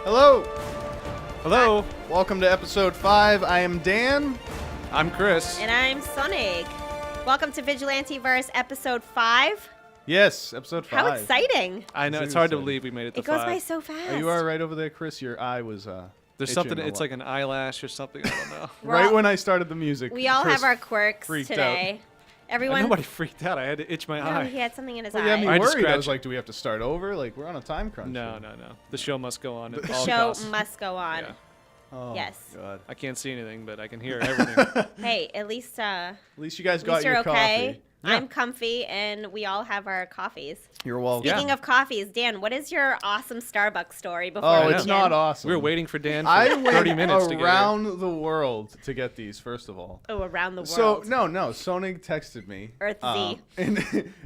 Hello. Hello. Welcome to episode 5. I am Dan. I'm Chris. And I'm Sonic. Welcome to Vigilante-Verse episode 5. Yes, episode 5. How exciting. I know, It's it's hard to exciting. believe we made it to It goes 5. by so fast. Are you all right over there, Chris? Your eye was There's itching something, a it's lot. like an eyelash or something, I don't know. Right when I started the music. We all Chris have our quirks freaked today. Everyone. Nobody freaked out. I had to itch my No, eye. he had something in his Well, you had me eye. I had to worried. I scratch was it. like, do we have to start over? Like, we're on a time crunch. No, here. no, no. The show must go on at The all show costs. must go on. Yeah. Oh, Yes. God. I can't see anything, but I can hear everything. Hey, at least At least you guys at got least your you're okay. coffee. Yeah. I'm comfy, and we all have our coffees. You're welcome. Speaking of coffees, Dan, what is your awesome Starbucks story before Oh, we it's begin? not awesome. We were waiting for Dan for I 30 went minutes to get here. around the world to get these, first of all. Oh, around the world. So, no. Sonig texted me. Earth Z.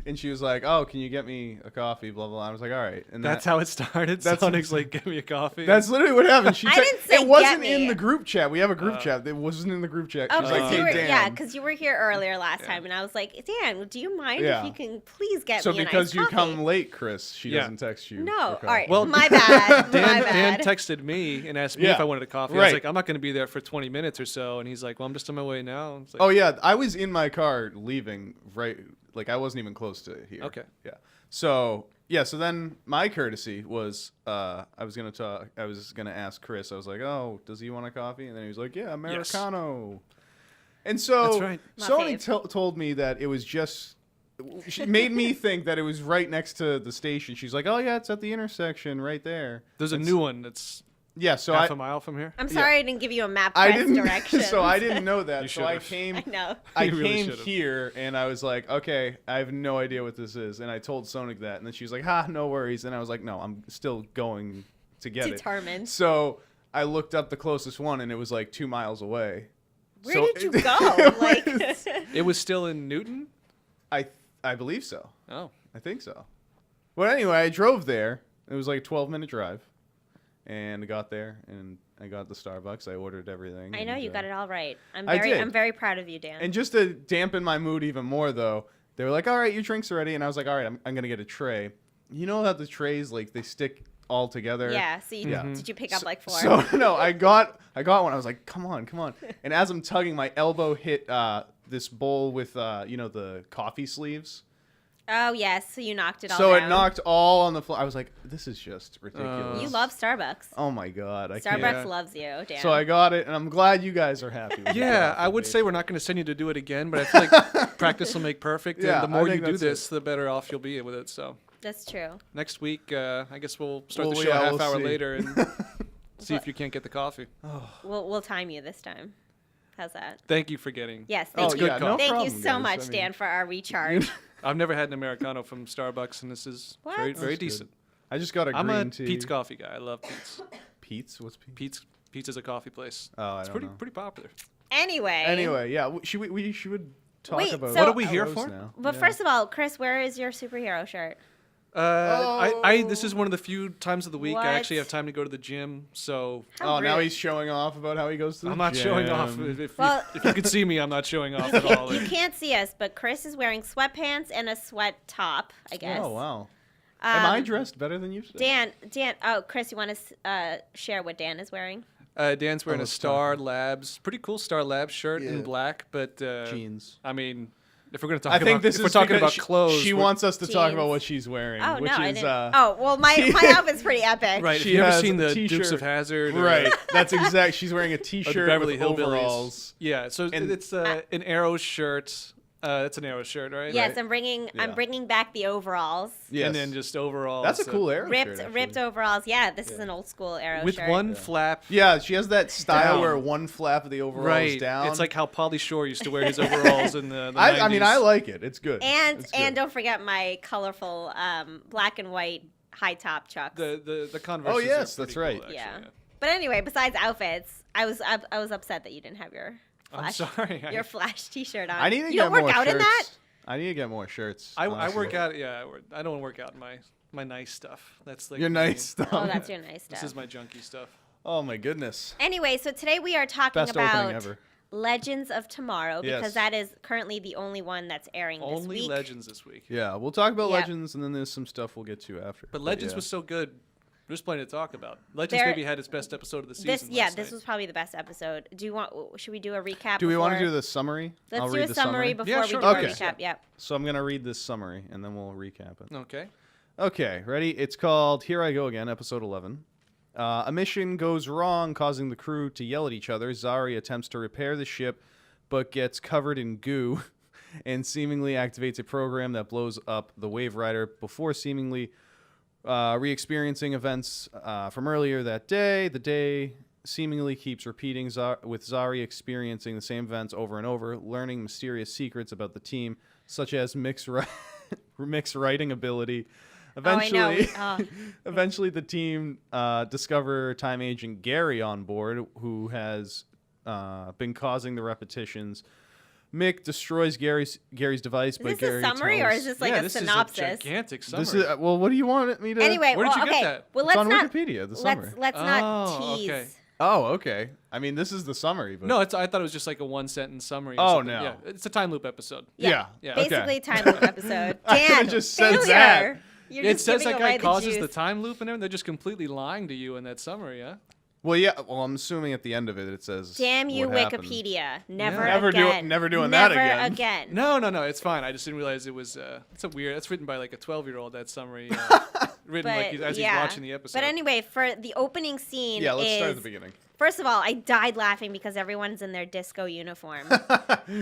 And she was like, oh, can you get me a coffee, blah, blah, blah. I was like, all right. And That's how it started. That's- Sonic's like, give me a coffee. That's literally what happened. She I text- didn't say it wasn't get in me. the group chat. We have a group chat. It wasn't in the group chat. Oh, She was like, because hey, you were, Dan. yeah, because you were here earlier last Yeah. time, and I was like, Dan, do you mind Yeah. if you can please get So me an because iced you coffee? come late, Chris, she Yeah. doesn't text you. No, for all coffee. right, Well, my bad, Dan, my Dan bad. texted me and asked me Yeah. if I wanted a coffee. I Right. was like, I'm not going to be there for 20 minutes or so. And he's like, well, I'm just on my way now. It's like, Oh, yeah. I was in my car leaving, right? Like, I wasn't even close to here. Okay. Yeah. So, yeah. So then my courtesy was I was going to ask Chris. I was like, oh, does he want a coffee? And then he was like, yeah, Americano. And so That's right. My Sony fave. told me that it was just. She made me think that it was right next to the station. She's like, "Oh yeah, it's at the intersection right there." There's a It's- new one that's Yeah, so half a mile from here. I'm sorry I didn't give you a map I quest didn't. directions. So I didn't know that. You So I should've. came. I know. I You really came should've. here and I was like, okay, I have no idea what this is, and I told Sonic that, and then she was like, "Ha, no worries," and I was like, "No, I'm still going to get it." Determined. So I looked up the closest one, and it was like 2 miles away. Where So did you it- go? it Like, was- It was still in Newton? I believe so. Oh. I think so. Well, anyway, I drove there. It was like a 12-minute drive, and I got there, and I got the Starbucks. I ordered everything. I know and, you got it all right. I did. I'm very proud of you, Dan. And just to dampen my mood even more, though, they were like, "All right, your drinks are ready," and I was like, "All right, I'm gonna get a tray." You know how the trays like they stick all together. yeah. So you, Yeah. did you pick up like 4? So no, I got one. I was like, "Come on." And as I'm tugging, my elbow hit this bowl with the coffee sleeves. Oh yes. So you knocked it all So down. it knocked all on the floor. I was like, "This is just ridiculous." You love Starbucks. Oh my god, I Starbucks can't. loves you, Dan. So I got it, and I'm glad you guys are happy. With the Yeah, coffee, I would babe. say we're not going to send you to do it again, but I feel like practice will make perfect. Yeah, And the I more you think do that's this, the better off you'll be with it. So That's true. next week, I guess we'll start Well, the show yeah, a half we'll hour see. later and see if you can't get the coffee. We'll time you this time. How's that? Thank you for getting. Yes. Oh, Thank good you. yeah, call. no Thank problem, you so guys. much, I mean- Dan, for our recharge. I've never had an Americano from Starbucks, and this is What? very, That's very good. decent. I just got a I'm green a tea. Pete's coffee guy. I love Pete's. Pete's? What's Pete's? Pete's is a coffee place. Oh, I It's don't know. pretty popular. Anyway. Anyway, yeah, we should talk Wait, about so- What are we here arrows for? now. But Yeah. first of all, Chris, where is your superhero shirt? This is one of the few times of the week I actually What? have time to go to the gym. So How Oh, now rude. he's showing off about how he goes to the I'm not showing off. gym. If you could see me, I'm not showing off at all. You can't see us, but Chris is wearing sweatpants and a sweat top, I guess. Oh wow. Am I Um, dressed better than you today? Dan. Oh, Chris, you want to share what Dan is wearing? Dan's wearing Oh, a it's Star Labs, pretty cool Star Labs shirt Yeah. in black. But Jeans. I mean, if we're gonna talk I think about, this if is we're talking because about clothes, She we're- wants us to talk about Jeans. what she's wearing, Oh which no, I is didn't. Oh well, my outfit's pretty epic. right. If she you ever has seen a the Dukes t-shirt. of Hazzard, or, Right. That's exact. She's wearing a or the t-shirt Beverly with Hillbillies. overalls. Yeah. So And- it's an Arrow shirt. It's an Arrow shirt, right? Yes, Right. I'm bringing Yeah. back the overalls. Yes. And then just overall. That's a cool arrow Ripped shirt, actually. overalls. Yeah, this is an old school arrow with shirt. one flap. Yeah, she has that style Down. where one flap of the overalls Right. down. It's like how Pauly Shore used to wear his overalls in the 90s. I mean, I like it. It's good. And It's good. and don't forget my colorful black and white high top chucks. the Converse. Oh, yes, that's right. Yeah. But anyway, besides outfits, I was upset that you didn't have your I'm flash sorry. your flash T-shirt on. I need to you get don't work more out shirts. in that? I need to get more shirts. I honestly. work out. Yeah, I don't work out in my nice stuff. That's like Your nice stuff. Oh, that's your nice This stuff. is my junky stuff. Oh my goodness. Anyway, so today we are talking Best opening about ever. Legends of Tomorrow Yes. because that is currently the only one that's airing this Only week. Legends this week. Yeah, we'll talk about Yep. Legends, and then there's some stuff we'll get to after. But Legends yeah. was so good. There's plenty to talk about. Legends maybe had its best episode of the season. This was probably the best episode. Should we do a recap? Do we want to do the summary? Let's do a summary before we do Okay. a recap. Yep. So I'm gonna read this summary and then we'll recap it. Okay. Okay, ready? It's called Here I Go Again, episode 11. A mission goes wrong, causing the crew to yell at each other. Zari attempts to repair the ship, but gets covered in goo and seemingly activates a program that blows up the Wave Rider before seemingly re-experiencing events from earlier that day. The day seemingly keeps repeating, with Zari experiencing the same events over and over, learning mysterious secrets about the team, such as mixed writing ability. Eventually, eventually the team discover time agent Gary on board, who has been causing the repetitions. Mick destroys Gary's device, but Is this Gary a summary or is this like a this synopsis? Is a gigantic summary. This is well. What do you want me to? Anyway, Where did you get okay. that? Well, It's let's on not. Wikipedia. The summary. Let's not tease. Okay. Oh, okay. I mean, this is the summary, but No, I thought it was just like a one-sentence summary. Or Oh, something. no. Yeah, it's a time loop episode. yeah. Yeah. Basically, Okay. time loop episode. I could've Dan, just said failure. that. You're It just says giving that guy away causes the the juice. time loop and everything. They're just completely lying to you in that summary, huh? Well, yeah. Well, I'm assuming at the end of it, it says. Damn you, what happened. Wikipedia! Never Never again. never doing that again. Never again. No, it's fine. I just didn't realize it was. It's a weird. That's written by like a 12-year-old. That summary, written like as he's watching the episode. But anyway, for the opening scene, Yeah, let's start is- at the beginning. First of all, I died laughing because everyone's in their disco uniform,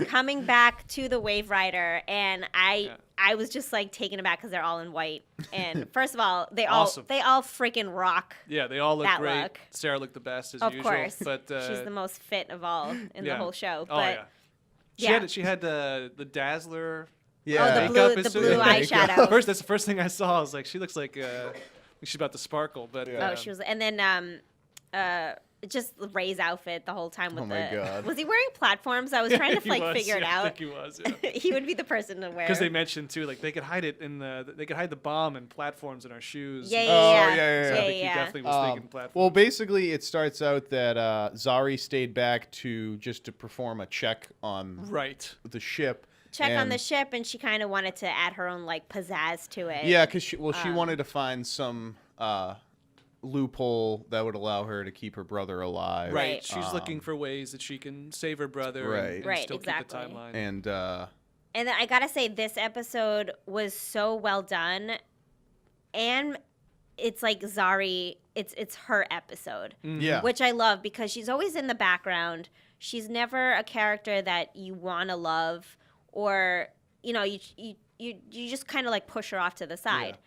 coming back to the Wave Rider, and I was just like taken aback because they're all in white. And first of all, they all freaking rock. Yeah, they all look that great. look. Sarah looked the best as Of usual. course, But she's the most fit of all in the yeah. whole show. Oh But yeah. She had the Dazzler. Yeah. the makeup blue and stuff. eyeshadow. That's the first thing I saw. I was like, she looks like she's about to sparkle. But Yeah. Oh, she was, and then just Ray's outfit the whole time with Oh my God. Was he wearing platforms? I was trying to He like was, figure it yeah, out. I think he was. Yeah. He would be the person to wear. Because they mentioned too, like they could hide it they could hide the bomb in platforms in our shoes. Yeah, Oh, yeah, yeah. So I think he yeah. definitely was thinking platforms. Well, basically, it starts out that Zari stayed back to perform a check on right. the ship. Check on and- the ship, and she kind of wanted to add her own like pizzazz to it. Yeah, because she wanted to find some loophole that would allow her to keep her brother alive. Right. Right. She's looking for ways that she can save her brother Right. and Right, still exactly. keep the timeline. And And then I gotta say, this episode was so well done, and it's like Zari. It's her episode, yeah, which I love because she's always in the background. She's never a character that you want to love, or you just kind of like push her off to the side.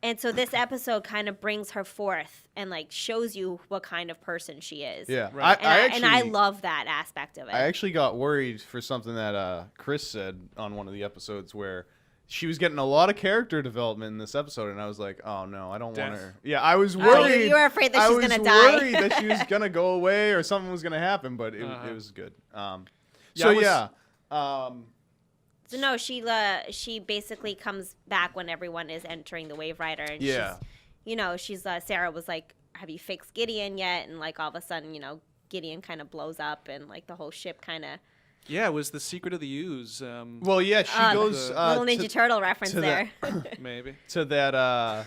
And so this episode kind of brings her forth and like shows you what kind of person she is. yeah. Right. And I love that aspect of it. I actually got worried for something that Chris said on one of the episodes where she was getting a lot of character development in this episode, and I was like, "Oh no, I don't want Death. her." Yeah, I was Oh, worried. you were afraid that I she's was gonna die. worried that she was gonna go away or something was gonna happen, but it was good. So no, she basically comes back when everyone is entering the Wave Rider, and she's Sarah was like, "Have you fixed Gideon yet?" And like all of a sudden, Gideon kind of blows up, and like the whole ship kind of. Yeah, it was the secret of the ooze. Well, yeah, she goes little Ninja Turtle reference to there. Maybe. to that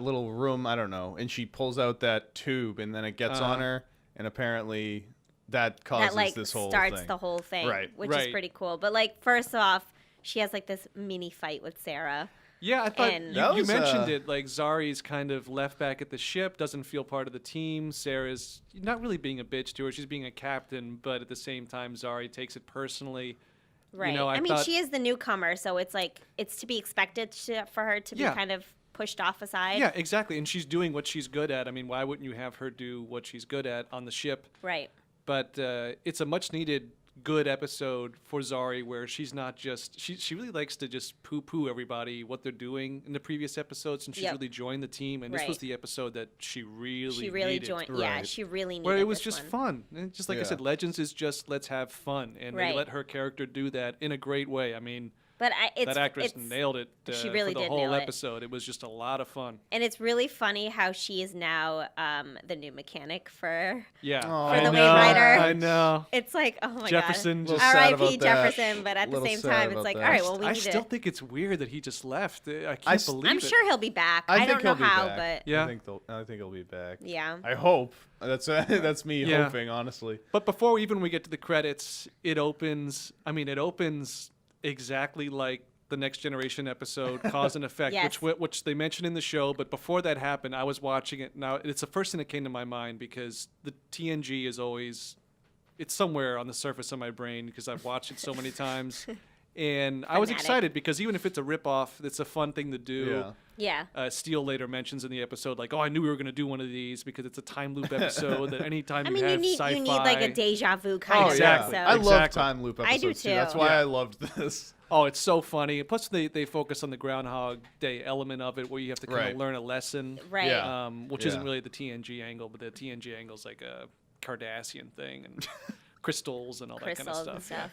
little room. I don't know, and she pulls out that tube, and then it gets on her, and apparently that causes that like this whole starts thing. the whole thing, Right. which is Right. pretty cool. But like first off, she has like this mini fight with Sarah. Yeah, I thought And- That you was, mentioned it. Like Zari's kind of left back at the ship, doesn't feel part of the team. Sarah's not really being a bitch to her; she's being a captain, but at the same time, Zari takes it personally. Right. I I mean, thought- she is the newcomer, so it's like it's to be expected for her to be Yeah. kind of pushed off aside. Yeah, exactly. And she's doing what she's good at. I mean, why wouldn't you have her do what she's good at on the ship? Right. But it's a much needed good episode for Zari where she's not just she really likes to just poo everybody what they're doing in the previous episodes, and she's Yep. really joined the team, and this was Right. the episode that she really really needed. joined. Yeah, Right. she really needed. Where it was this just one. fun. And just like I Yeah. said, Legends is just let's have fun, and they Right. let her character do that in a great way. I mean, But that actress nailed it. She really for the did whole nail it. episode. It was just a lot of fun. And it's really funny how she is now the new mechanic for Yeah, For the I Wave know, Rider. I know. It's like, oh my Jefferson god. just- Little sad R.I.P. about that. Jefferson, but at the Little same sad time, it's about like, that. all right, well, we I need still to. think it's weird that he just left. I I can't s- believe I'm it. sure he'll be back. I I think don't know he'll be how, back. but Yeah. I think he'll be back. yeah. I hope. That's me Yeah. hoping, honestly. But before we get to the credits, it opens. I mean, it opens exactly like the Next Generation episode, Cause and Effect, Yes. which they mentioned in the show. But before that happened, I was watching it. Now it's the first thing that came to my mind because the TNG is always, it's somewhere on the surface of my brain because I've watched it so many times. And I was Fanatic. excited because even if it's a ripoff, it's a fun thing to do. Yeah. Yeah. Steele later mentions in the episode, like, "Oh, I knew we were going to do one of these because it's a time loop episode that anytime I you mean, have you sci-fi." need like a deja vu kind Oh of exactly. yeah, I episode. love Exactly. time loop I episodes do too. That's too. why Yeah. I loved this. Oh, it's so funny. Plus, they focus on the Groundhog Day element of it, where you have to kind Right. of learn a lesson, Right. Yeah. which Yeah. isn't really the TNG angle, but the TNG angle is like a Cardassian thing and crystals and all that Crystals kind of and stuff. stuff.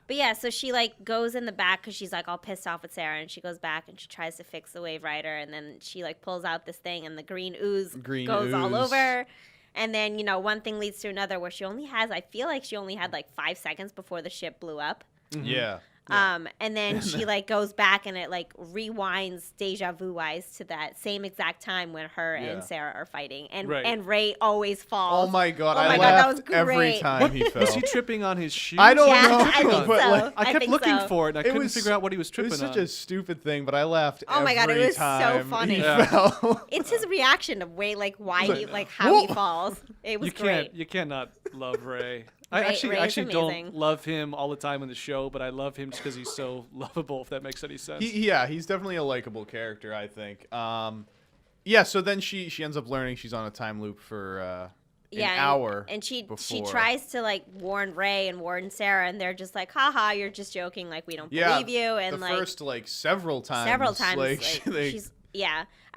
But yeah, so she like goes in the back because she's like all pissed off with Sarah, and she goes back and she tries to fix the Wave Rider, and then she like pulls out this thing, and the green ooze goes all ooze. over. And then one thing leads to another where I feel like she only had like 5 seconds before the ship blew up. Yeah. And then she like goes back and it like rewinds deja vu wise to that same exact time when her Yeah. and Sarah are fighting, and Right. and Ray always falls. Oh my god, Oh I my God, that was laughed every great. time he fell. Was he tripping on his shoes? I don't Yeah, know, I think but so. like, I kept think looking so. for it, and I It couldn't was- figure out what he was It tripping was such on. a stupid thing, but I laughed Oh my God, it every was so time funny. he Yeah. fell. It's his reaction of like why He's he like, like how he "Whoa." falls. It was great. You cannot love Ray. I Ray- actually Ray's don't amazing. love him all the time in the show, but I love him just because he's so lovable. If that makes any sense. Yeah, he's definitely a likable character, I think. Yeah, so then she ends up learning she's on a time loop for an hour. and she before. tries to like warn Ray and warn Sarah, and they're just like, haha, you're just joking, like we don't Yeah, believe you. And the like first several times. like, they- she's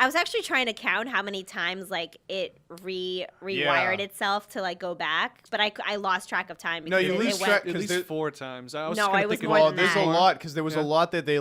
I was actually trying to count how many times like it rewired Yeah. itself to like go back, but I lost track of time. No, Because you it lose went- track At 'cause least there- 4 times. I was No, kinda it was thinking more well, than there's a that. lot because there was Yeah. a lot that they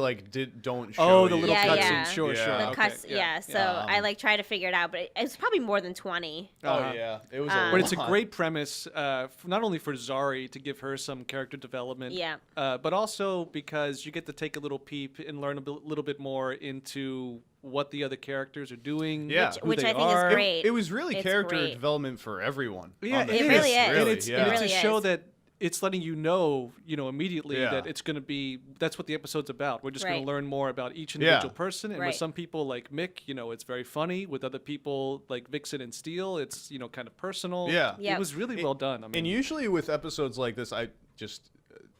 don't show. Oh, the you. little Yeah, cutscenes. yeah. Sure, Yeah. sure. The The okay, cuts, yeah. So I like tried to figure it out, but it was probably more than 20. Oh Uh-huh. yeah, it was Um, a But it's a lot. great premise, not only for Zari to give her some character development, Yeah. but also because you get to take a little peep and learn a little bit more into what the other characters are doing, Yeah. who Which they I think is are. great. It was really It's character great. development for everyone. Yeah, on the it ship, really is. Really, and yeah. it's really a show is. that it's letting you know immediately Yeah. that it's going to be, that's what the episode's about. We're just going Right. to learn more about each Yeah. individual person. And Right. with some people like Mick, it's very funny. With other people like Vixen and Steele, it's, kind of personal. Yeah. Yep. It was really well done. I mean, And usually with episodes like this, I just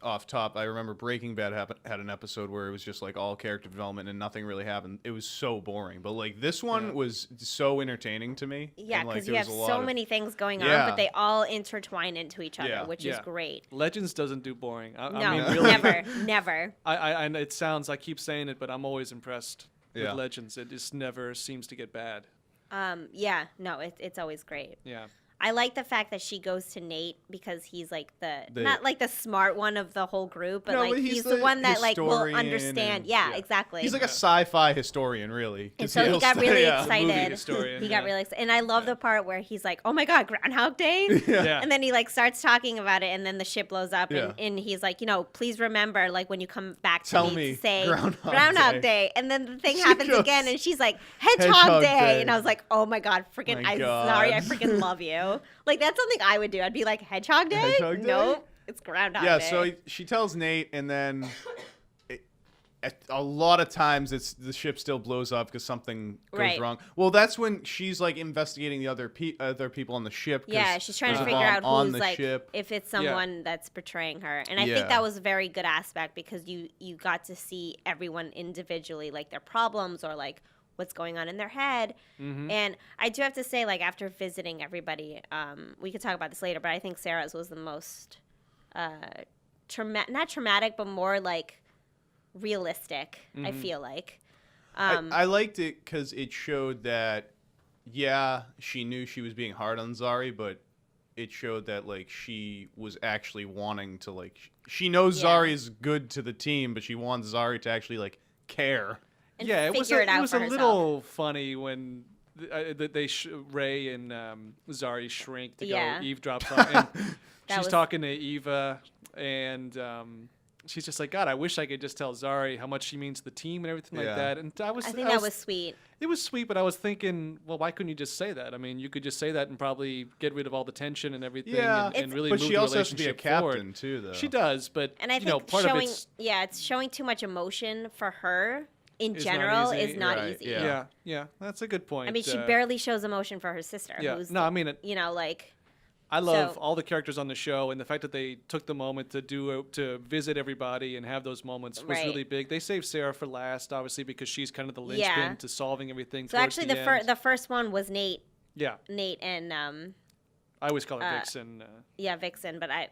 off top, I remember Breaking Bad had an episode where it was just like all character development and nothing really happened. It was so boring. But like this one Yeah. was so entertaining to me. Yeah, and, like, because there you was have a lot so of- many things going on, Yeah. but they all intertwine into each other, Yeah. which Yeah. is great. Legends doesn't do boring. I No, mean, really, never. I it sounds, I keep saying it, but I'm always impressed Yeah. with Legends. It just never seems to get bad. Yeah, no, it's always great. Yeah. I like the fact that she goes to Nate because he's like the The- not like the smart one of the whole group, but No, like but he's the one that like will historian understand. and- Yeah, exactly. He's like a sci-fi historian, really. and 'cause so he he'll got stay- really yeah. excited. Movie historian, He yeah. got really excited, and I love the part where he's like, "Oh my God, Groundhog Day!" Yeah. And then he like starts talking about it, and then the ship blows up, Yeah. and he's like, please remember, like when you come back to Tell me, me to say Groundhog Day. And then the thing She happens goes, again, and she's like Hedgehog, Hedgehog Day. Day. And I was like, oh my God, freaking, My sorry, I God. freaking love you. Like that's something I would do. I'd be like Hedgehog Day. Hedgehog Day? Nope, it's Groundhog Yeah, Day. so she tells Nate, and then a lot of times the ship still blows up because something goes Right. wrong. Well, that's when she's like investigating the other people on the ship. 'cause yeah, she's trying to there's a figure bomb out on who's the like ship. if it's someone that's betraying her, and I Yeah. think that was a very good aspect because you got to see everyone individually, like their problems or like what's going on in their head. Mm-hmm. And I do have to say, like after visiting everybody, we could talk about this later, but I think Sarah's was the most not traumatic, but more like realistic. I feel like. I liked it because it showed that, yeah, she knew she was being hard on Zari, but it showed that like she was actually wanting to like she knows Yeah. Zari is good to the team, but she wants Zari to actually like care. And yeah, figure it out it was for a herself. little funny when Ray and Zari shrink to Yeah. go eavesdrops on, and she's was- talking to Eva, and she's just like, God, I wish I could just tell Zari how much she means to the team and everything Yeah. like that. And I think that was sweet. it was sweet, but I was thinking, well, why couldn't you just say that? I mean, you could just say that and probably get rid of all the tension and everything, Yeah, and really but move she the also has to be a relationship forward. captain too, though. She does, but And I you think know, part of showing, it's it's showing too much emotion for her in Is not general easy. is not Right, easy. yeah. yeah, that's a good point. I mean, she barely shows emotion for her sister. Yeah, Who's, no, I mean, you know, like, I love So- all the characters on the show, and the fact that they took the moment to visit everybody and have those moments was Right. really big. They saved Sarah for last, obviously, because she's kind of the linchpin Yeah. to solving everything. so towards actually the the end. the first one was Nate yeah, and I always call her Vixen. Vixen, but I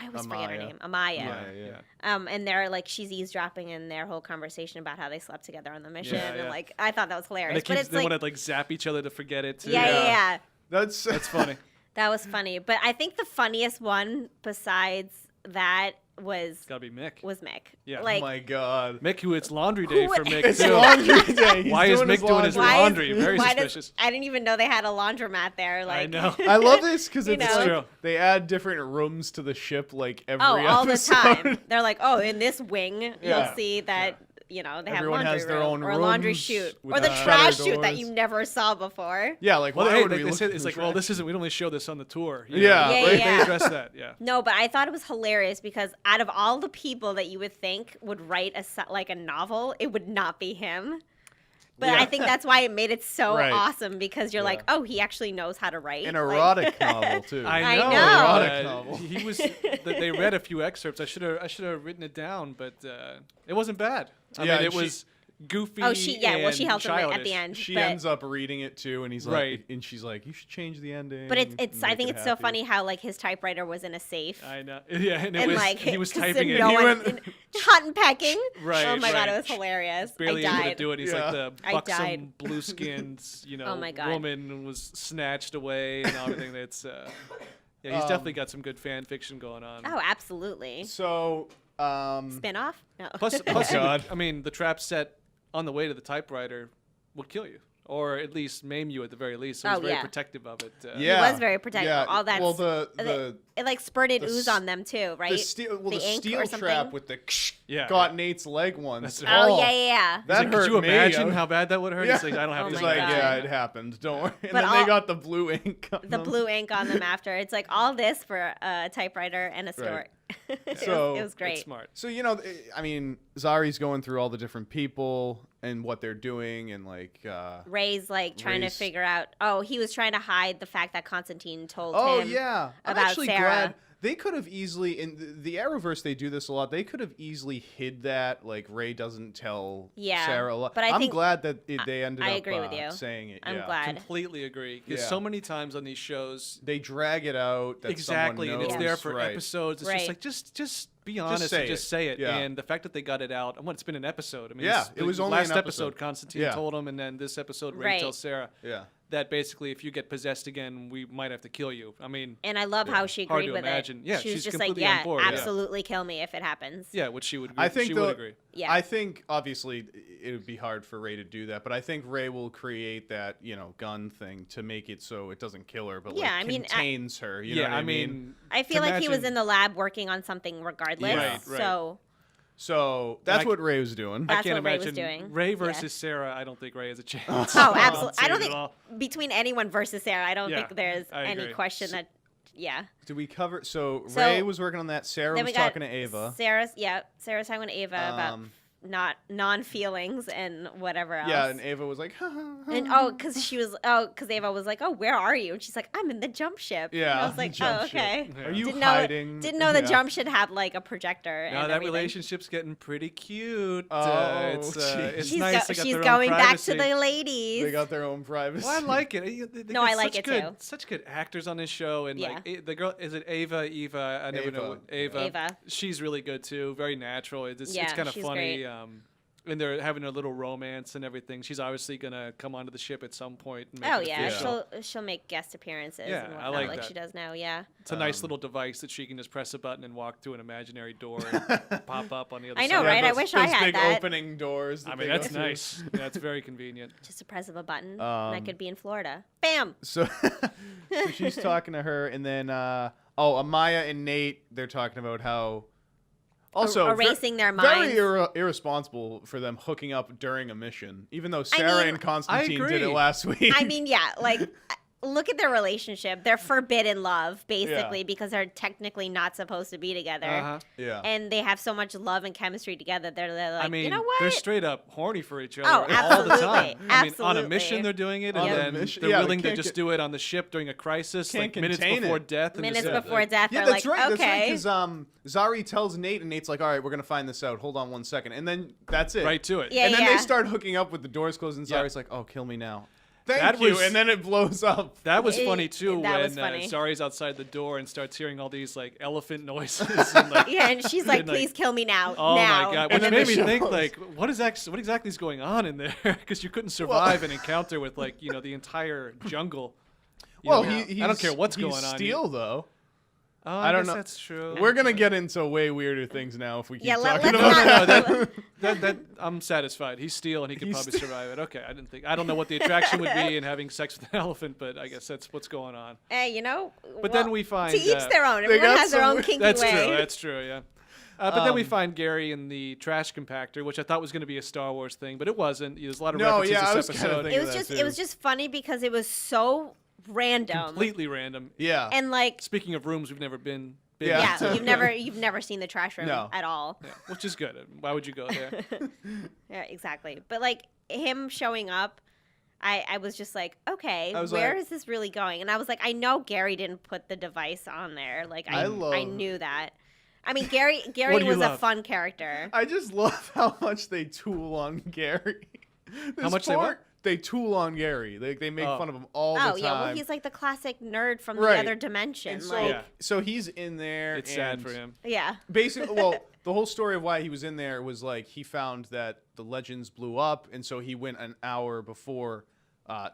always forget her Amaya. name. Amaya. Yeah. And they're like, she's eavesdropping in their whole conversation about how they slept together on the mission, Yeah, yeah. and like, I thought that was And hilarious. But it's they like, want to like zap each other to forget it. Too. yeah. That's That's funny. That was funny. But I think the funniest one besides that was It's gotta be Mick. Mick. Yeah. Like, oh my god. Mick, who it's laundry day Who for would- Mick It's too. laundry day. He's Why is doing Mick doing his Why is- laundry? Very why does- suspicious. I didn't even know they had a laundromat there. Like, I know. I love this because You it's know? like True. they add different rooms to the ship like every Oh, all the episode. time. They're like, oh, in this wing, Yeah. you'll see that, you know, they Everyone have laundry has their room, own or a laundry rooms chute, with or the shutter trash chute that doors. you never saw before. Yeah, like Well, why hey, would we they look said in it's the like, well, trash? this isn't. We don't only show this on the tour. you Yeah, know? Yeah, They- yeah. They address that. Yeah. No, but I thought it was hilarious because out of all the people that you would think would write like a novel, it would not be him. But Yeah. I think that's why it made it so Right. awesome because you're Yeah. like, oh, he actually knows how to write. An Like- erotic novel too. I know. Erotic novel. He was. They read a few excerpts. I should have written it down, but it wasn't bad. I Yeah, mean, and it was goofy. Oh, she well, she and helped him at childish. the end. She but, ends up reading it too, and he's like, Right. and she's like, you should change the ending. But it's and I make think it it's so happy." funny how like his typewriter was in a safe. I know. Yeah, and, it And was, like he was 'cause typing it. no He one, went- hot and pecking. Right, Oh my god, it right. was hilarious. Barely I able to died. do it. He's Yeah. like the I buxom, died. blue-skinned, Oh my God. woman was snatched away and everything. That's yeah, he's definitely got some good fan fiction going on. Oh, absolutely. So, Spinoff? No. Plus, Oh, God. I mean, the trap set on the way to the typewriter will kill you, or at least maim you at the very least. So he's Oh, very yeah. protective of it. yeah, was very protective. Yeah. All that Well, s- it like spurted the ooze s- on them too, right? the steel, well, the ink steel or something? trap with the Yeah. got Nate's leg once. That's right. Oh yeah, yeah, yeah. He's That like, hurt could you me. imagine I- how bad that would hurt? Yeah. He's like, I don't have Oh to He's my like, God. yeah, it happened. Don't worry. And But then all- they got the blue ink. On The them. blue ink on them after. It's like all this for a typewriter and a story. Right. It was It's great. smart. So I mean, Zari's going through all the different people and what they're doing, and like. Ray's like trying to Ray's- figure out. Oh, he was trying to hide the fact that Constantine told Oh him. yeah, I'm about actually Sarah. glad they could have easily in the Arrowverse. They do this a lot. They could have easily hid that, like Ray doesn't tell Yeah, Sarah a lot. but I I'm think- glad that they ended I up agree with you. saying it. I'm yeah. glad. Completely agree. Because Yeah. so many times on these shows, They drag it out. That exactly, someone and it's knows, there for right. episodes. It's Right. just like just be honest say and just it. say it. Yeah. And the fact that they got it out, it's been an episode. I mean, Yeah, this- it was the only last an episode. Constantine Yeah. told him, and then this episode Ray Right. tells Sarah Yeah. that basically if you get possessed again, we might have to kill you. I mean, And I love how she Hard agreed to with imagine. it. Yeah, she was she's just like, completely on yeah, board, yeah. absolutely kill me if it happens. yeah, which she would. I think she the- would agree. Yeah. I think obviously it would be hard for Ray to do that, but I think Ray will create that gun thing to make it so it doesn't kill her, but Yeah, like I mean, contains her. You know Yeah, what I mean, I feel to like he was imagine- in the lab working on something regardless. Yeah. Right, right. So So that's I- what Ray was doing. That's I can't what Ray was imagine doing. Ray Yeah. versus Sarah. I don't think Ray has a chance. oh, absolutely. I I'll don't say it think all. between anyone versus Sarah, I don't Yeah, think there's I any agree. question that. Yeah. Did we cover? So So- Ray was working on that. Sarah Then was we got talking to Ava. Sarah's talking to Ava about Um, not non-feelings and whatever else. Yeah, and Ava was like, And because Ava was like, oh, where are you? And she's like, I'm in the jump ship. Yeah, and I was like, jump oh, okay. Are you Didn't hiding? Know, didn't know the Yeah. jump ship had like a projector. Now and that everything. relationship's getting pretty cute. Oh, it's jeez. She's, nice. They got she's their own going back to privacy. the ladies. They got their own privacy. Well, I like it. They No, got I like such it good, too. Such good actors on this show, and Yeah. like the girl, is it Eva? I never know. Ava. Ava. Ava. She's really good too. Very natural. It's Yeah, kind of she's funny. great. and they're having a little romance and everything. She's obviously gonna come onto the ship at some point. And make Oh it yeah, official. she'll make guest appearances Yeah, and I whatnot, like that. she does now. Yeah. It's a nice little device that she can just press a button and walk through an imaginary door and pop up on the other I side. know, right? I those, wish I those had big that. opening doors. I that mean, they go that's through. nice. Yeah, it's very convenient. Just a press of a button, and I could be in Florida. Bam. So, so she's talking to her, and then Amaya and Nate, they're talking about how also erasing their minds. very irresponsible for them hooking up during a mission, even though Sarah and Constantine did it agree. last week. I mean, yeah, like look at their relationship. They're forbidden love, basically, Yeah. because they're technically not supposed to be together. yeah. And they have so much love and chemistry together. They're like, I mean, you know what? they're straight up horny for each other Oh, all the absolutely. time. I mean, on a Absolutely. mission they're doing it, and On a then mission- they're yeah, they willing to can't just get- do it on the ship during a crisis, Can't like minutes contain before it. death. And Minutes just, before death, Yeah, they're that's like, right. okay. That's right. Because Zari tells Nate, and Nate's like, "All right, we're gonna find this out. Hold on one second. And then that's it. right to it. Yeah, and then yeah. they start hooking up with the doors closed, and Yeah. Zari's like, "Oh, kill me now." Thank That you. was- And then it blows up. That was It- funny too that when was funny. Zari's outside the door and starts hearing all these like elephant noises. And, like, Yeah, and she's like, and, like, please kill me now. Oh now. my god! And Which then made the me think shows- like, what exactly is going on in there? Because you couldn't survive an encounter with like the entire jungle. You Well, know? he's, I don't care what's he's going on. Steel though. Oh, I don't guess know. That's true. We're gonna get into way weirder things now if we keep Yeah, talking let's about not- that. that I'm satisfied. He's Steel and he could He's probably survive it. Okay, I don't know what the attraction would be in having sex with an elephant, but I guess that's what's going on. Hey, you know. But well, then we find to each their own. they Everyone got has their some own weird- kinky That's way. true. That's true. Yeah. But then we Um, find Gary in the trash compactor, which I thought was going to be a Star Wars thing, but it wasn't. There's a lot of No, references yeah, I this was kinda episode. thinking It was that just too. it was just funny because it was so random. Completely random. Yeah. And like Speaking of rooms we've never been Yeah. yeah, you've never seen the trash room No. at all. Yeah, which is good. Why would you go there? Yeah, exactly. But like him showing up, I was just like, okay, I was where like- is this really going? And I was like, I know Gary didn't put the device on there. Like I love- knew that. I mean, Gary What do you was a love? fun character. I just love how much they tool on Gary. This much they what? They tool on Gary. They make Oh. fun of him all the Oh time. yeah, well he's like the classic nerd from Right. the other dimension. And so, like Yeah. so he's in there. It's sad and for him. yeah. Basically, well, the whole story of why he was in there was like he found that the legends blew up, and so he went an hour before. Well,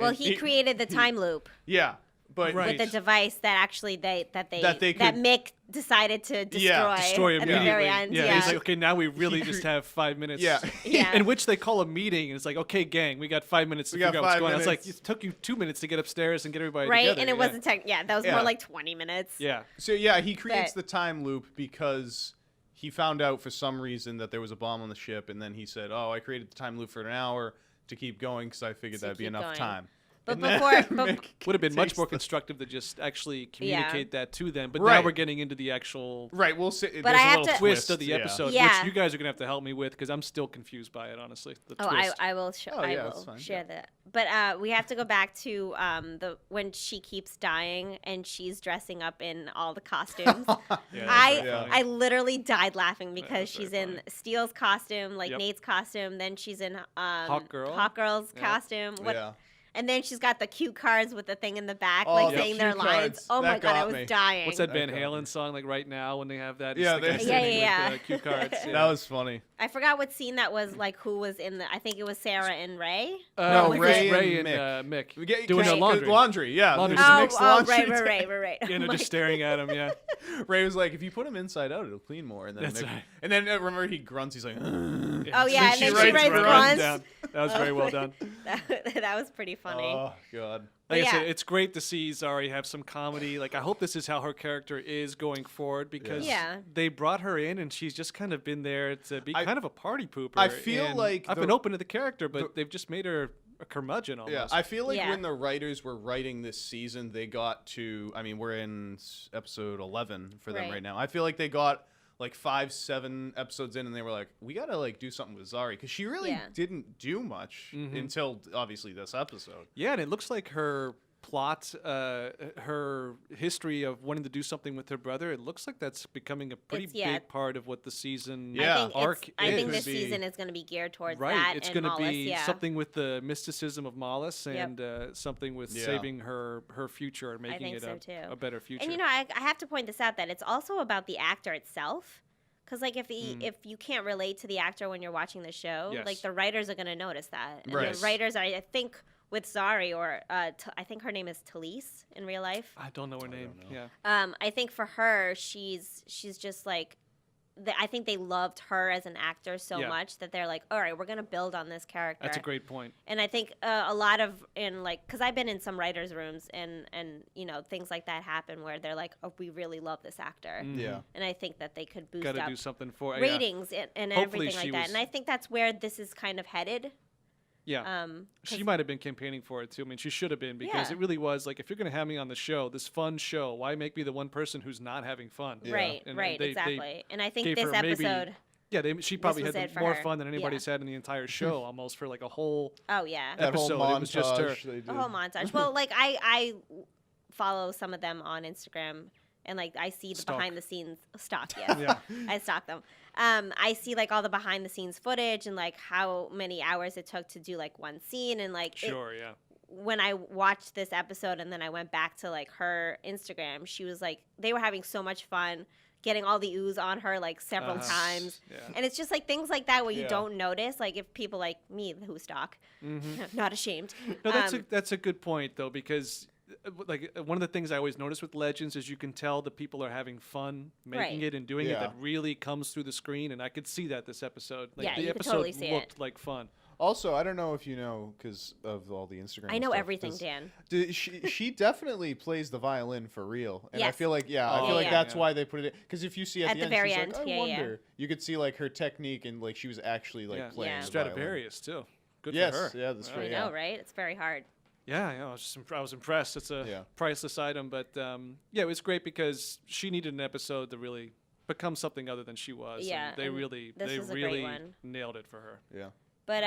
and he created the time loop Yeah, but Right. with the device that actually that they could- Mick decided to destroy, Destroy at the immediately. very end. Yeah, Yeah. he's like, okay, now we really just have 5 minutes. Yeah. Yeah. In which they call a meeting, and it's like, okay, gang, we got 5 minutes to We got figure out what's 5 going on. It's like, minutes. it took you 2 minutes to get upstairs and get everybody right, together. and it yeah. wasn't that was Yeah. more like 20 minutes. Yeah. So yeah, he creates But- the time loop because he found out for some reason that there was a bomb on the ship, and then he said, "Oh, I created the time loop for an hour to keep going because I figured To that'd be keep enough going. time." But And then before- Mick Would have been much takes more the- constructive to just actually Yeah. communicate that to them. But Right. now we're getting into the actual Right, we'll see. But there's I a have little to- twist of the yeah. episode, Yeah. which you guys are going to have to help me with because I'm still confused by it, honestly. The Oh, twist. I will. Sh- Oh, I yeah, that's will fine, share that. But we have to go back to the when she keeps dying and she's dressing up in all the costumes. Yeah, that's very Yeah. funny. I literally died laughing because was she's very in funny. Steele's costume, like Yep. Nate's costume. Then she's in Hawk Girl. Hawk Girl's Yeah. costume. What, Yeah. And then she's got the cue cards with the thing in the back, Oh, like the saying their cue lines. cards. Oh my That god, I got was me. dying. What's that That Van got Halen me. song like right now when they have that? Yeah, It's the guy they- standing Yeah. with the cue cards. Yeah. That was funny. I forgot what scene that was. Like who was in the? I think it was Sarah and Ray. No, was Ray it? Ray and and Mick We get- doing their cause- laundry. Yeah. Laundry. there's Oh, mixed oh, laundry right. day. And I'm they're like- just staring at him. Yeah. Ray was like, if you put him inside out, it'll clean more. And then That's Mick- right. And then remember he grunts. He's like, Oh yeah, She and then she writes writes runs grunts. down. That was very well done. That was pretty funny. oh god. Like I yeah. said, it's great to see Zari have some comedy. Like I hope this is how her character is going forward because Yeah. they brought her in and she's just kind of been there to be kind of a party pooper. I feel and like I've the- been open to the character, but they've just made her a curmudgeon almost. Yeah, I feel like Yeah. when the writers were writing this season, they got to. I mean, we're in episode 11 for them Right. right now. I feel like they got like 5-7 episodes in, and they were like, "We gotta like do something with Zari," because she really Yeah. didn't do much Mhm. until obviously this episode. Yeah, and it looks like her plot, her history of wanting to do something with her brother, it looks like that's becoming a pretty It's- yeah. big part of what the season Yeah. I think, arc I think is. this season is going to be geared towards Right, that. it's going to be yeah. something with the mysticism of Mollis Yep. and something with Yeah. saving her future and making think it so, too. a better future. And you know, I have to point this out that it's also about the actor itself, Because like if you can't relate to the actor when you're watching the show, Yes. like the writers are gonna notice that. And Right. the writers are, I think, with Zari or I think her name is Talise in real life. I don't know her name. don't know. Yeah. I think for her, she's just like, I think they loved her as an actor so Yeah. much that they're like, all right, we're gonna build on this character. That's a great point. And I think a lot of because I've been in some writers' rooms and things like that happen where they're like, oh, we really love this actor, Yeah. and I think that they could boost Got to up do something for yeah. ratings and Hopefully everything like she that. was- And I think that's where this is kind of headed. Yeah. 'Cause- She might have been campaigning for it too. I mean, she should have been because Yeah. it really was like, if you're going to have me on the show, this fun show, why make me the one person who's not having fun? Yeah. Right, And right, they exactly. And I think gave this her maybe- episode. Yeah, she probably was had it for more her. fun than anybody's Yeah. had in the entire show, almost for like a whole Oh yeah, That whole episode. It was just her. montage they the did. whole montage. Well, like I follow some of them on Instagram, and like I see the Stalk. behind the scenes stock. Yes, Yeah. I stalk them. I see like all the behind the scenes footage and like how many hours it took to do like one scene, and like Sure, yeah. when I watched this episode and then I went back to like her Instagram, she was like, they were having so much fun getting all the ooze on her like several times. Yeah. And it's just like things like that where you Yeah. don't notice, like if people like me who stalk, not ashamed. No, that's a good point though, because like one of the things I always notice with Legends is you can tell the people are having fun making Right. it and doing it. Yeah. That really comes through the screen, and I could see that this episode. Like Yeah, the you could episode totally see looked it. like fun. Also, I don't know if you know because of all the Instagram. I know stuff, everything, Dan. She definitely plays the violin for real, and I Yes. feel like I Oh, feel like yeah. that's Yeah. why they put it. Because if you see at At the end, very she's end, like, I yeah, yeah. wonder. You could see like her technique and like she was actually like Yeah. playing Yeah. the violin. Stradivarius too. Good Yes, for her. yeah, that's Oh, right. I Yeah. know, right? It's very hard. Yeah, I was just I was impressed. It's a Yeah. priceless item, but yeah, it was great because she needed an episode to really become something other than she was. Yeah, and they and really this they was a great really one. nailed it for her. Yeah. But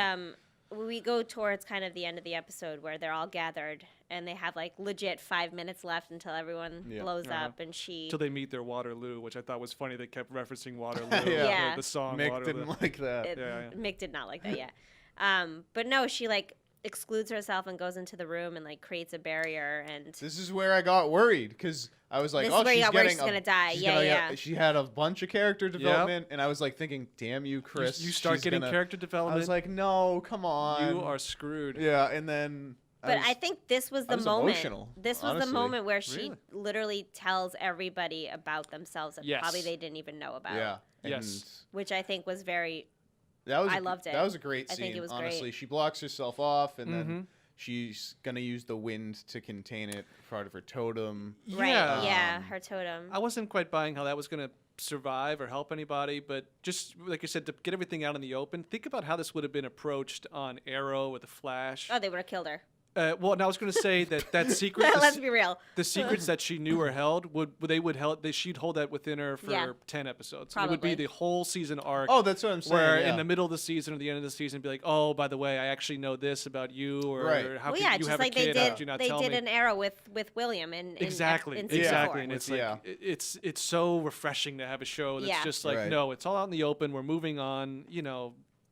we go towards kind of the end of the episode where they're all gathered and they have like legit 5 minutes left until everyone Yeah. blows Uh-huh. up, and she Till they meet their Waterloo, which I thought was funny. They kept referencing Waterloo, Yeah. Yeah. the song Mick Waterloo. didn't like that. Yeah. Mick did not like that, yeah. But no, she like excludes herself and goes into the room and like creates a barrier, and This is where I got worried because I was like, This is oh, where you she's got worried getting she's gonna die. she's Yeah, gonna yeah. get- She had a bunch of character development, and I was like thinking, damn you, Chris. You start she's getting gonna- character I development. was like, no, come on. you are screwed. Yeah, and then. but was- I think this was the was moment. emotional, This was honestly. the moment where she Really? literally tells everybody about themselves that Yes. probably they didn't even know about. Yeah. Yes. Which I think was very. That was I loved it. That was a great I scene. think it was honestly, great. she blocks herself off, and then Mhm. she's gonna use the wind to contain it, part of her totem. Right. Yeah. Yeah. Um, Her totem. I wasn't quite buying how that was going to survive or help anybody, but just like you said, to get everything out in the open, think about how this would have been approached on Arrow with the Flash. Oh, they would have killed her. Well, and I was going to say that secret, Let's be real. the secrets that she knew or held she'd hold that within her for Yeah. 10 episodes. It would Probably. be the whole season arc. Oh, that's what I'm saying. where yeah. in the middle of the season or the end of the season, be like, oh, by the way, I actually know this about you, or Right. how Well, could yeah, you just have like a they kid? How did. could you not They tell did me? an arrow with William in Exactly, in season exactly, 4. and it's Yeah. like it's so refreshing to have a show that's Yeah. just like Right. no, it's all out in the open. We're moving on.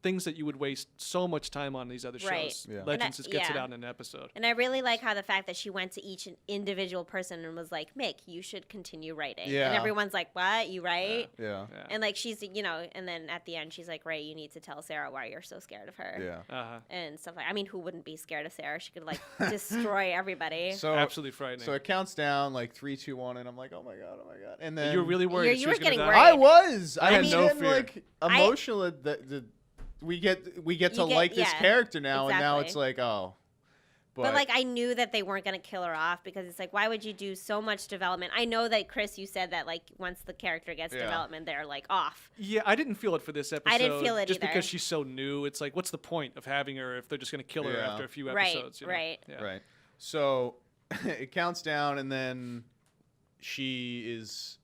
Things that you would waste so much time on these other Right. shows. Yeah. Legends just gets it yeah. out in an episode. And I really like how the fact that she went to each individual person and was like, Mick, you should continue writing. Yeah. And everyone's like, what? You write? Yeah. Yeah. And like she's, and then at the end she's like, Ray, you need to tell Sarah why you're so scared of her. Yeah. Uh-huh. And stuff like. I mean, who wouldn't be scared of Sarah? She could like destroy everybody. So Absolutely frightening. So it counts down like 3, 2, 1, and I'm like, oh my god. And then you were really worried You- that she you was were gonna getting die? worried. I was. I I had was no getting fear. like emotional. We get to You like get- this yeah, character now, and now exactly. it's like, oh. But like I knew that they weren't gonna kill her off because it's like, why would you do so much development? I know that Chris, you said that like once the character gets Yeah. development, they're like off. Yeah, I didn't feel it for this episode. I didn't feel it just either. because she's so new. It's like, what's the point of having her if they're just going to kill her Yeah. after a few Right, episodes? you know? right. Yeah. Right. So it counts down, and then she is.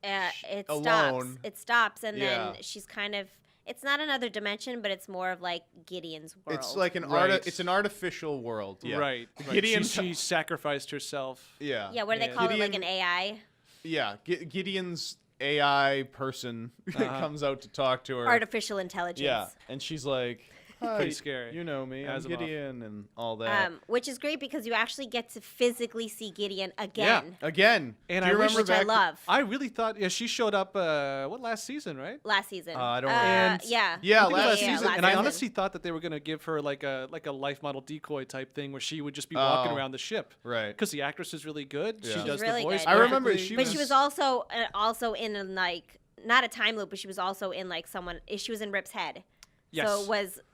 It alone. stops. It stops, and Yeah. then she's kind of. It's not another dimension, but it's more of like Gideon's world. It's like an Right. It's an artificial world. Yeah. Right. right. Gideon. She sacrificed herself. Yeah. yeah. What do they Yeah. call it? Like Gideon- an AI, Yeah. Gideon's AI person Uh-huh. comes out to talk to her. artificial intelligence. Yeah, and she's like, Hi, pretty scary. You know me, I'm Asimov. Gideon and all that. Which is great because you actually get to physically see Gideon again. Again, And do you I wish- remember Which I back? love. I really thought she showed up last season, right? Last season. I don't remember. Yeah. Yeah, I think it was last season, season. and I season. honestly thought that they were gonna give her like a life model decoy type thing where she would just be walking Oh. around the ship. Right. Because the actress is really good. Yeah. She She's does really the voice. good. I remember perfectly. she But was- she was also in like not a time loop, but she was also in like she was in Rip's head. Yes. So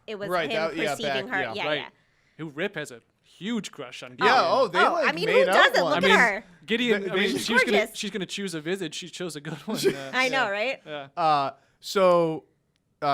it was Right, him that- yeah, perceiving back- her. yeah. Yeah, right. yeah. Who Rip has a huge crush on. Yeah. Gideon. They like I mean, made who out doesn't? once. Look I at mean, her. Gideon. They- I mean, she's gorgeous. she's gonna choose a visage. She chose a good one. I know, right? Yeah. So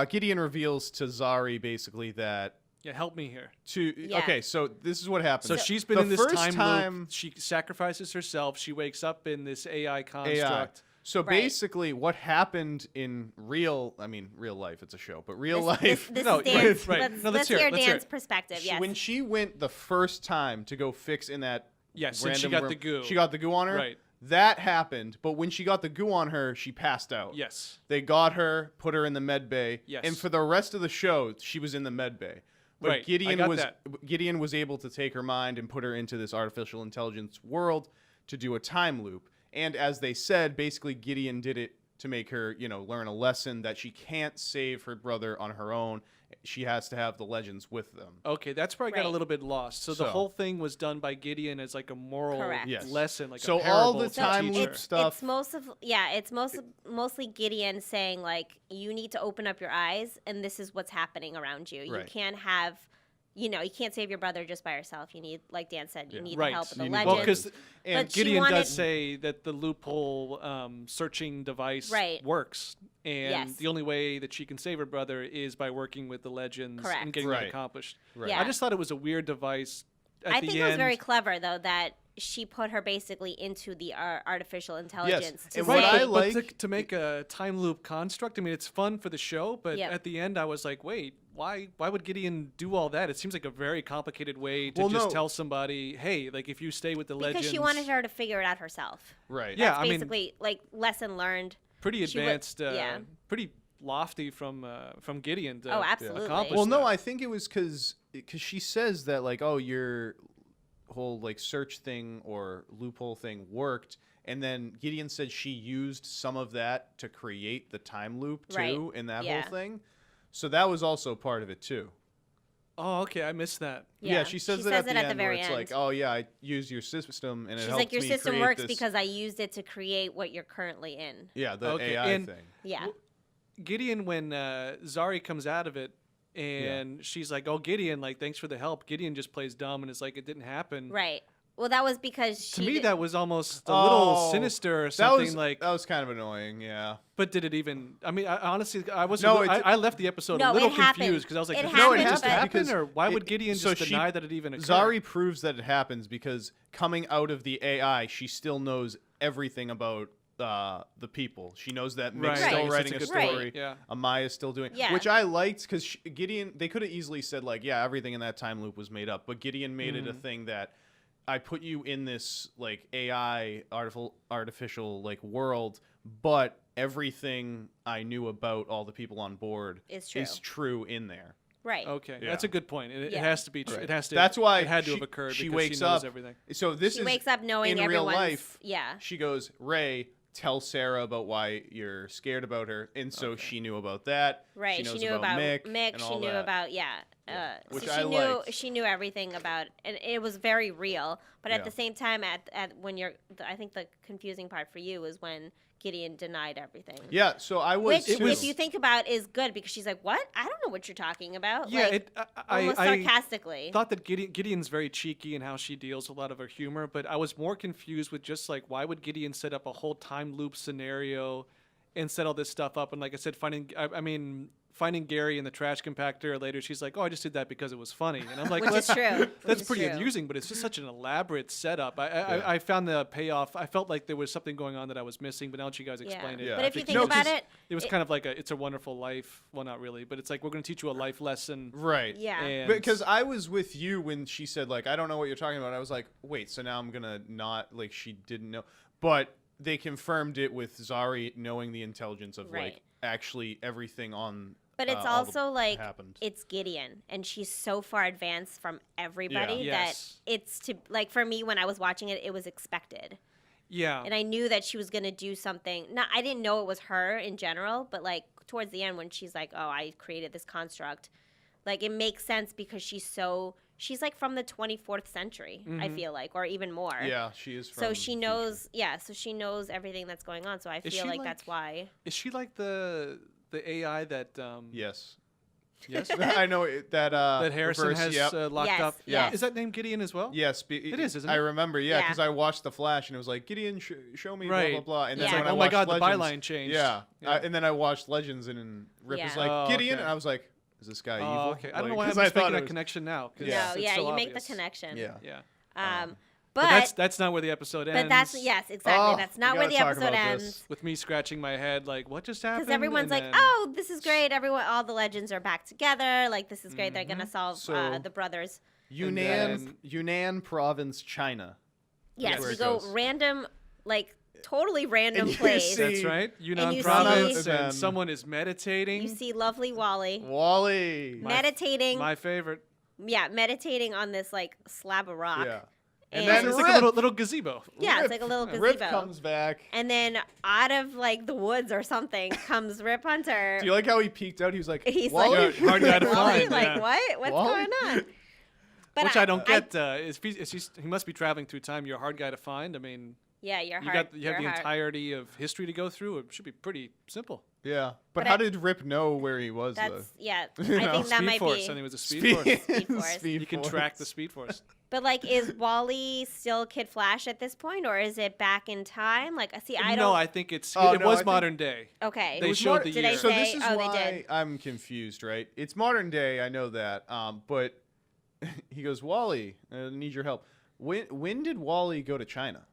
Gideon reveals to Zari basically that Yeah. Help me here. Yeah. okay, so this is what happens. So she's been the in this first time loop. She sacrifices herself. She wakes up in this AI construct. So Right. basically, what happened in real life, it's a show, but real life. This No, is Dan's. right. Let's, No, let's hear it, hear let's hear Dan's it. perspective. Yes. When she went the first time to go fix in that Yes, and random she got room, the goo. She got the goo on her. Right. That happened, but when she got the goo on her, she passed out. Yes. They got her, put her in the med bay, Yes. and for the rest of the show, she was in the med bay. But Right, I got that. Gideon was able to take her mind and put her into this artificial intelligence world to do a time loop. And as they said, basically Gideon did it to make her, learn a lesson that she can't save her brother on her own. She has to have the legends with them. Okay, that's where I got a Right. little bit lost. So the So- whole thing was done by Gideon as like a moral Correct. Yes. lesson, like So a all parable the to time teach loop her. stuff. It's mostly Gideon saying like you need to open up your eyes and this is what's happening around you. You Right. can't have you can't save your brother just by yourself. You need, like Dan said, you need Right. the help of the You need- legends. Well, because And But she Gideon wanted- does say that the loophole searching device Right. works, and Yes. the only way that she can save her brother is by working with the legends Correct. and getting Right. that accomplished. Right. Yeah. I just thought it was a weird device. At I the think end. it was very clever though that she put her basically into the artificial intelligence to and what say, I But like- to make a time loop construct, I mean, it's fun for the show, but Yep. at the end, I was like, wait, why would Gideon do all that? It seems like a very complicated way to Well, just no. tell somebody, hey, like if you stay with the because legends, she wanted her to figure it out herself. Right. Yeah, That's I mean- basically like lesson learned. pretty she wa- advanced, yeah. pretty lofty from Gideon to Oh, absolutely. accomplish Well, no, that. I think it was because she says that like, oh, your whole like search thing or loophole thing worked, and then Gideon said she used some of that to create the time loop too Right. in that Yeah. whole thing. So that was also part of it too. Oh, okay, I missed that. Yeah, she says She that says at it the at the end very where it's end. like, oh yeah, I used your system and it She's helped like, your me system create works this. because I used it to create what you're currently in. Yeah, the Okay, AI and- thing. Yeah. Gideon, when Zari comes out of it, and she's like, "Oh, Gideon, like, thanks for the help." Gideon just plays dumb and is like, "It didn't happen." Right. Well, that was because she. To me, did- that was almost a little Oh, sinister or That something was like. that was kind of annoying. Yeah. But did it even? I mean, honestly, I was. No, I left the episode No, a little it happened. confused because I was like, It "Did happened, it just but- happen, because or why would it- Gideon so just she- deny that it even occurred?" Zari proves that it happens because coming out of the AI, she still knows everything about the people. She knows that Mick's Right. still Right. writing a That's a good story. point. Yeah. Amaya's still doing, Yeah. which I liked because Gideon. They could have easily said like, yeah, everything in that time loop was made up, but Gideon made it a thing that I put you in this like AI artificial like world, but everything I knew about all the people on board Is true. is true in there. Right. Okay, Yeah. that's a good point. It Yeah. has to be true. Right. It has to. That's why it had to she- have occurred. she because wakes she knows up- everything. So this She is wakes up knowing in real everyone's. life. Yeah. She goes, Ray, tell Sarah about why you're scared about her, and so she knew about that. Right. She She knows knew about Mick. Mick. and She all knew that. about Which so I she knew liked. she knew everything about, and it was very real. But Yeah. at the same time, at when you're, I think the confusing part for you is when Gideon denied everything. Yeah. So I was. Which, too. if you think about, is good because she's like, "What? I don't know what you're talking about." Yeah, like, I almost sarcastically. thought that Gideon's very cheeky in how she deals with a lot of her humor, but I was more confused with just like why would Gideon set up a whole time loop scenario and set all this stuff up? And like I said, finding Gary in the trash compactor later, she's like, "Oh, I just did that because it was funny," and I'm like, Which is true. That's Which is pretty true. amusing, but it's just such an elaborate setup. I found the payoff. I felt like there was something going on that I was missing, but now that you guys explained it, Yeah. But I if you think think no, about 'cause it, it was kind of like It's a Wonderful Life. Well, not really, but it's like we're going to teach you a life lesson. right. yeah. And Because I was with you when she said like, I don't know what you're talking about. I was like, wait, so now I'm gonna not like she didn't know, but they confirmed it with Zari knowing the intelligence of Right. like actually everything on But it's all also like happened. it's Gideon, and she's so far advanced from everybody Yeah. that Yes. it's to like for me when I was watching it, it was expected, Yeah. and I knew that she was gonna do something. Not I didn't know it was her in general, but like towards the end when she's like, "Oh, I created this construct," like it makes sense because she's like from the 24th century. I feel like, or even more. Yeah, she is. From So she the knows, so she knows everything that's going on. So I Is feel she like like- that's why. Is she like the AI that future. Yes. yes I know that. that Harrison reverse, has Yep. locked Yes, up? yes. Is that named Gideon as well? Yes, It is, isn't I it? remember, yeah, Yeah. because I watched The Flash and it was like Gideon, show me, Right. blah blah blah, and then It's when like, I oh my watched God, the Legends, byline changed. Yeah, Yeah. and then I watched Legends and Rip is Yeah. like Oh, Gideon, okay. and I was like, is this guy evil? Oh, okay. I don't know why I'm 'cause I just thought making it that was- connection now. 'cause Yeah. No, it's yeah, so you make the obvious. connection. Yeah. Yeah. But that's not where the episode ends. yes, exactly. Oh, that's we not where gotta the talk episode about this. ends. With me scratching my head, like, what just happened? Because everyone's And like, then- "Oh, this is great! Everyone, all the legends are back together. Like, this is great. They're gonna solve So- the brothers." Yunnan province, China. Yes, where we it go goes. random, like totally random And you place. see- That's right. Yunnan you province, see- and someone is meditating. You see lovely Wally Wally. meditating. My favorite. Meditating on this like slab of rock. Yeah. And, then It's Rip- like a little gazebo. yeah, Rip- it's like a little gazebo. Rip comes back. And then out of like the woods or something comes Rip Hunter. Do you like how he peeked out? He was like, He's Wally? like, Hard guy to Wally? find, Like yeah. what? What's Wally? going on? But Which I don't get. He must be traveling through time. You're a hard guy to find. I mean, Yeah, your you heart. got you have the your heart. entirety of history to go through. It should be pretty simple. Yeah. But But how I- did Rip know where he was, That's though? yeah. You I know, think that Speed might Force. be. I think it was a Speed Force. Speed Force. Speed You can Force. track the Speed Force. But like, is Wally still Kid Flash at this point, or is it back in time? Like, see, I No, don't. I think it's Oh, it no, I was think- modern day. Okay. They was showed mod- the Did I year. So say- this is oh, they why did. I'm confused, right? It's modern day, I know that. But he goes, Wally, I need your help. When did Wally go to China?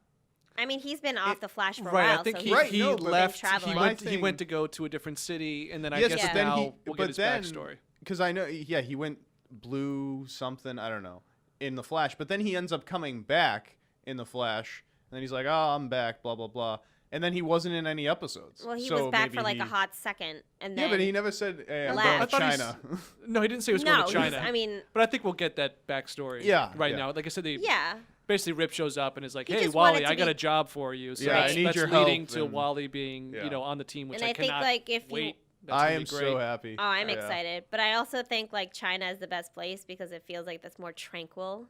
I mean, he's been off the Flash for a Right, while, I think so he, he's Right, he no, but- left. He traveling. My went, he thing- went to go to a different city, and then I Yes, guess but then now he- we'll but get his then- backstory. Because I know, yeah, he went blue something, I don't know, in the Flash. But then he ends up coming back in the Flash, and then he's like, "Oh, I'm back," blah blah blah. And then he wasn't in any episodes. well, he So was back maybe for like he- a hot second, and then Yeah, but he never said, "Hey, I'm left. going I to thought he's- China." No, he didn't say he was no, going to China. I mean, but I think we'll get that backstory. Yeah, right yeah. now. Like I said, they yeah, basically Rip shows up and is like, He "Hey, just wanted Wally, to I got be- a job for you." So Yeah, I that's, need that's your leading help to and- Wally being, Yeah. on the team, which and I think cannot like if wait. you. That's I gonna am be great. so happy. Oh, I'm Yeah. excited, but I also think like China is the best place because it feels like that's more tranquil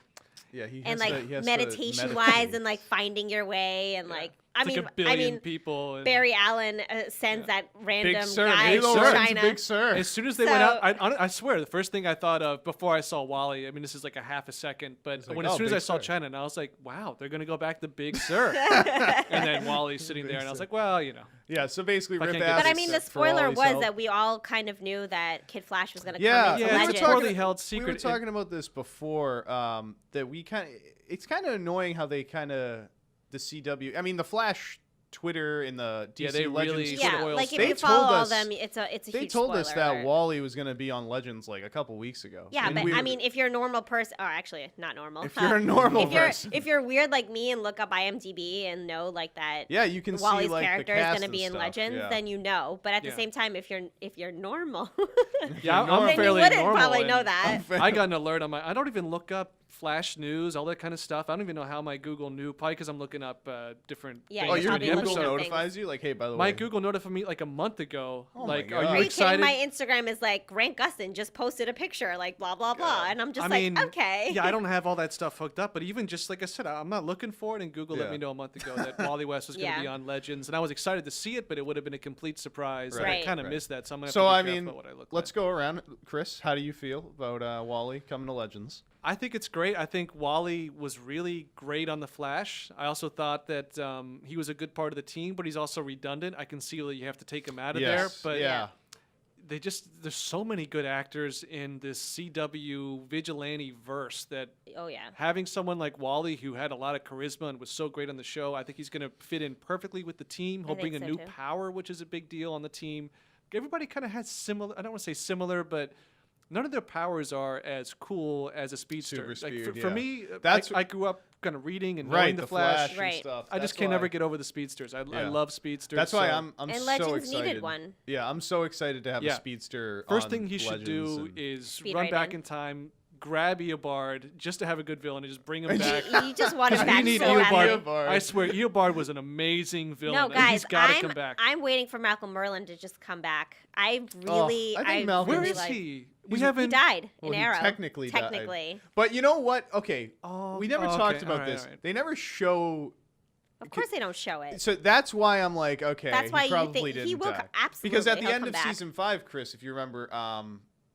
Yeah, he has and to- like he has to meditation wise meditate. and like finding your way and like I It's mean like a billion people. And Barry Allen sends that random Big Sir, guy Halo to Sir. Ryan's a China. Big Sir. As soon as they So- went out, I swear, the first thing I thought of before I saw Wally, I mean, this is like a half a second, but like, as oh, soon as Big I saw Sur. China, and I was like, wow, they're going to go back to Big Sir. And then Wally's sitting there, and I was like, well, Yeah, so basically, If I Rip can't get asks But I mean, the for spoiler Wally's was help. that we all kind of knew that Kid Flash was going to Yeah, come into Yeah, we were it's a Legends. poorly talking- held We secret. were talking about this before. That we kind of, it's kind of annoying how they kind of the CW. I mean, the Flash Twitter and the DC Yeah, they Legends really Twitter. Yeah, spoils like if stuff. They you follow told all us- them, it's a They huge told us spoiler that alert. Wally was going to be on Legends like a couple weeks ago. Yeah, And but we I were- mean, if you're a normal person, or actually not normal. if you're a normal if you're person, if you're weird like me and look up IMDb and know like that yeah, you can Wally's see like character the is cast going to and be in stuff. Legends, Yeah. then you know. But at the Yeah. same time, if you're normal, Yeah, normal. I'm then you fairly wouldn't normal. probably and know that. I got an alert on my. I don't even look up Flash news, all that kind of stuff. I don't even know how my Google knew. Probably because I'm looking up different. Yeah, things Oh, you're your for probably the Google looking episode. up things. notifies you like, hey, by the My way, Google notified me like a month ago. Oh my like, God. are Are you you excited? kidding? My Instagram is like Grant Gustin just posted a picture, like blah blah blah, and I'm just I like, mean, okay. Yeah, I don't have all that stuff hooked up, but even just like I said, I'm not looking for it, and Google let Yeah. me know a month ago that Wally West was going to Yeah. be on Legends, and I was excited to see it, but it would have been a complete surprise. and I Right. kind of Right. missed that, so I'm going to So have I to be mean, careful what I look let's like. go around. Chris, how do you feel about Wally coming to Legends? I think it's great. I think Wally was really great on The Flash. I also thought that he was a good part of the team, but he's also redundant. I can see that you have to take him out of there, but yeah. there's so many good actors in this CW Vigilante-Verse that Oh yeah. having someone like Wally who had a lot of charisma and was so great on the show, I think he's going to fit in perfectly with the team. He'll I bring a think so, new too. power, which is a big deal on the team. Everybody kind of has similar, I don't want to say similar, but none of their powers are as cool as a speedster. Super speed, for yeah. me, That's I grew up kind of reading and right, knowing the Flash. and Right. stuff. I just That's can't why- ever get over the speedsters. I Yeah. love speedsters. That's why so- I'm And so Legends excited. needed one. Yeah, I'm so excited to have Yeah. a speedster. First on thing he should Legends do and- is Speed run right back in. in time, grab Eobard just to have a good villain, and just bring him back. You just want him We back need so Eobard. badly. Eobard. I swear, Eobard was an amazing villain. No, and guys, he's got to come back. I'm waiting for Malcolm Merlin to just come back. I Oh, really, I think Malcolm- Where really is like- he? We He's- haven't. He died Well, in he Arrow. technically died. Technically. But you know what? Okay, Oh, we never oh, talked okay. about All right, this. all right. They never show. Of course they don't show it. So that's why I'm like, okay, That's why he you probably think didn't he will die. absolutely. Because at the he'll end come of back. season 5, Chris, if you remember,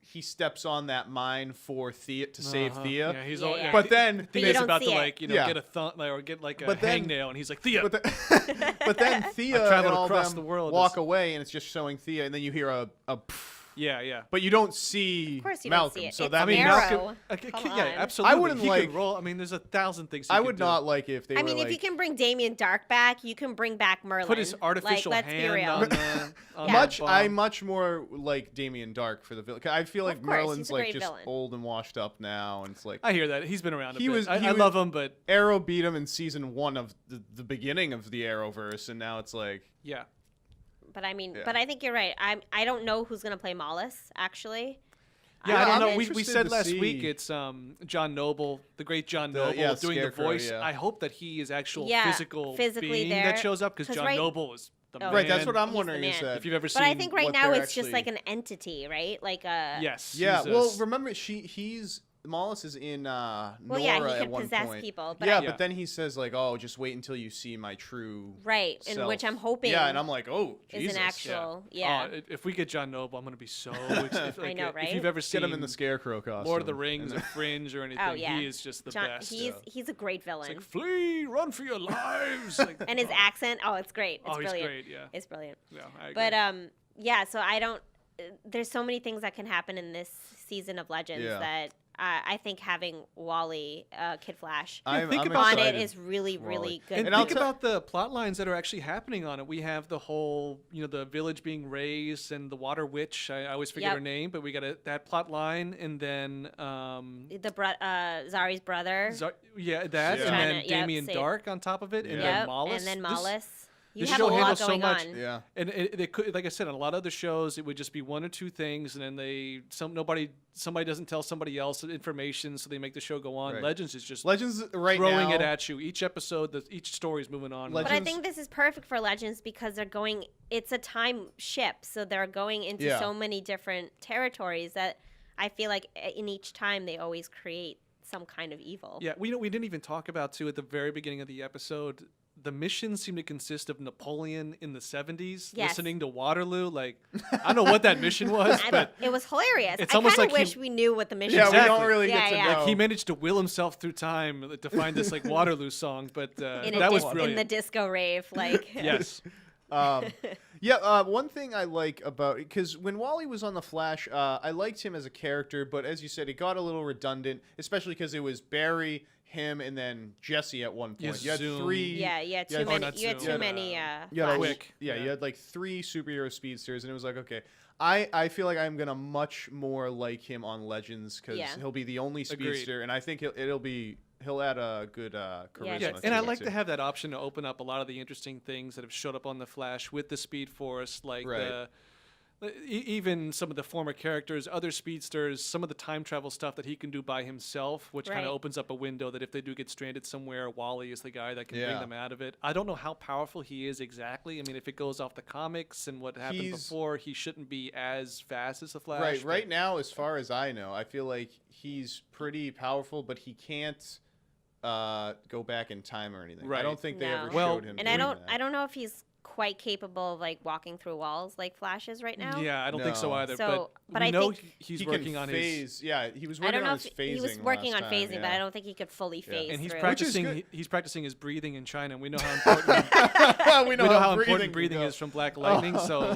he steps on that mine for Thea to save Thea. Yeah, he's Yeah, all, yeah. But then, But you Thea's don't about see to it. Yeah. get a thumb or get like a But then- hangnail, and he's like Thea. but then Thea and traveled all across them the world walk as- away, and it's just showing Thea, and then you hear a pff, yeah. but you don't see Of course you don't Malcolm. see it. So It's that I mean, means Arrow. Malcolm. Come Yeah, on. absolutely. I wouldn't he like- could roll. I mean, there's 1,000 things. He I could would do. not like if they I were mean, like, if you can bring Damien Dark back, you can bring back Merlin. Put his artificial like, let's be hand real. on the. On Yeah. the I bomb. much more like Damien Dark for the villain. I feel like Of course, Merlin's he's a like great just villain. old and washed up now, and it's like I hear that he's been around a He bit. was- I he was- love him, but Arrow beat him in season 1 of the beginning of the Arrowverse, and now it's like yeah. But I mean, Yeah. but I think you're right. I don't know who's gonna play Mollis actually. Yeah, I don't I'm know. We interested said to last see- week it's John Noble, the great John Noble, doing the Scarecrow, voice. yeah. I hope that he is actual Yeah, physical physically being there. that shows up because 'Cause John right- Noble is the Oh, man. right. That's what I'm He's the wondering is man. that If you've ever seen, But I think right what now they're it's just actually- like an entity, right? Like a yes, yeah. he's a Well, s- remember he's Mollis is in Nora Well, yeah, he at can one possess point. people, but yeah, I- Yeah. but then he says like, "Oh, just wait until you see my true right, in self." which I'm hoping Yeah, and I'm like, "Oh, is Jesus." an actual Oh, if we get John Noble, I'm gonna be so excited. I know, right? If you've ever seen Get him in the Scarecrow costume. Lord of the Rings or Fringe or anything, Oh, yeah. he is just the John, best. he's a great It's villain, like flee, run for your lives. Like, and his accent, it's great. It's oh, he's brilliant. great. Yeah, It's brilliant. yeah. I agree. But yeah. So I don't. There's so many things that can happen in this season of Legends Yeah. that I think having Wally, Kid Flash, I'm, think I'm about on it excited is really, for Wally. really good. And And I'll think t- about the plot lines that are actually happening on it. We have the whole, the village being raised and the water witch. I always forget Yep. her name, but we got that plot line, and then Zari's brother. that, Yeah. and Trying then to- yep, Damien say it. Dark on top of it, and Yeah. then Yep, Mollis. and then This- Mollis. You this have show a lot handles so going much. on. Yeah. And they could, like I said, on a lot of other shows, it would just be one or two things, and then somebody doesn't tell somebody else information, so they make the show go on. Right. Legends is just Legends right throwing now. it at you. Each episode, each story is moving on. But I Legends- think this is perfect for Legends because they're going. It's a time ship, so they're going into Yeah. so many different territories that I feel like in each time they always create some kind of evil. Yeah, we didn't even talk about too at the very beginning of the episode. The missions seem to consist of Napoleon in the 70s Yes. listening to Waterloo. Like, I don't know what that mission was, but It was hilarious. It's I almost kind of like he- wish we knew what the mission Yeah, was. we Exactly. don't really Yeah, get to yeah. know. he managed to will himself through time to find this like Waterloo song. But in, that was in brilliant. the disco rave. Like, Yes. One thing I like about because when Wally was on the Flash, I liked him as a character, but as you said, it got a little redundant, especially because it was Barry, him, and then Jesse at one point. You had Zoom. three. yeah, you had Yeah, too or many. not You had Zoom, too many. You had a- Quick. Yeah, Yeah. you had like 3 superhero speedsters, and it was like, okay, I feel like I'm gonna much more like him on Legends because Yeah. he'll be the only Agreed. speedster, and I think he'll add a good charisma. Yeah, Yeah, Yes, and I yes, like too. to have that option to open up a lot of the interesting things that have showed up on the Flash with the Speed Force, like Right. even some of the former characters, other speedsters, some of the time travel stuff that he can do by himself, which kind Right. of opens up a window that if they do get stranded somewhere, Wally is the guy that can Yeah. bring them out of it. I don't know how powerful he is exactly. I mean, if it goes off the comics and what happened He's- before, he shouldn't be as fast as the Flash. Right, but- right now, as far as I know, I feel like he's pretty powerful, but he can't go back in time or anything. I Right. don't think they No. ever Well, showed him. and doing I don't. that. I don't know if he's quite capable of like walking through walls like Flash is right now. Yeah, I don't think so No. either. So- but we I know think he's he working can on phase. his. Yeah, he was I working don't know on if his he phasing. was working last on time, phasing, yeah. but I don't think he could fully phase And he's through. practicing. good. He's practicing his breathing in China, and we know how important we we know how important can breathing go. is from Black Lightning. So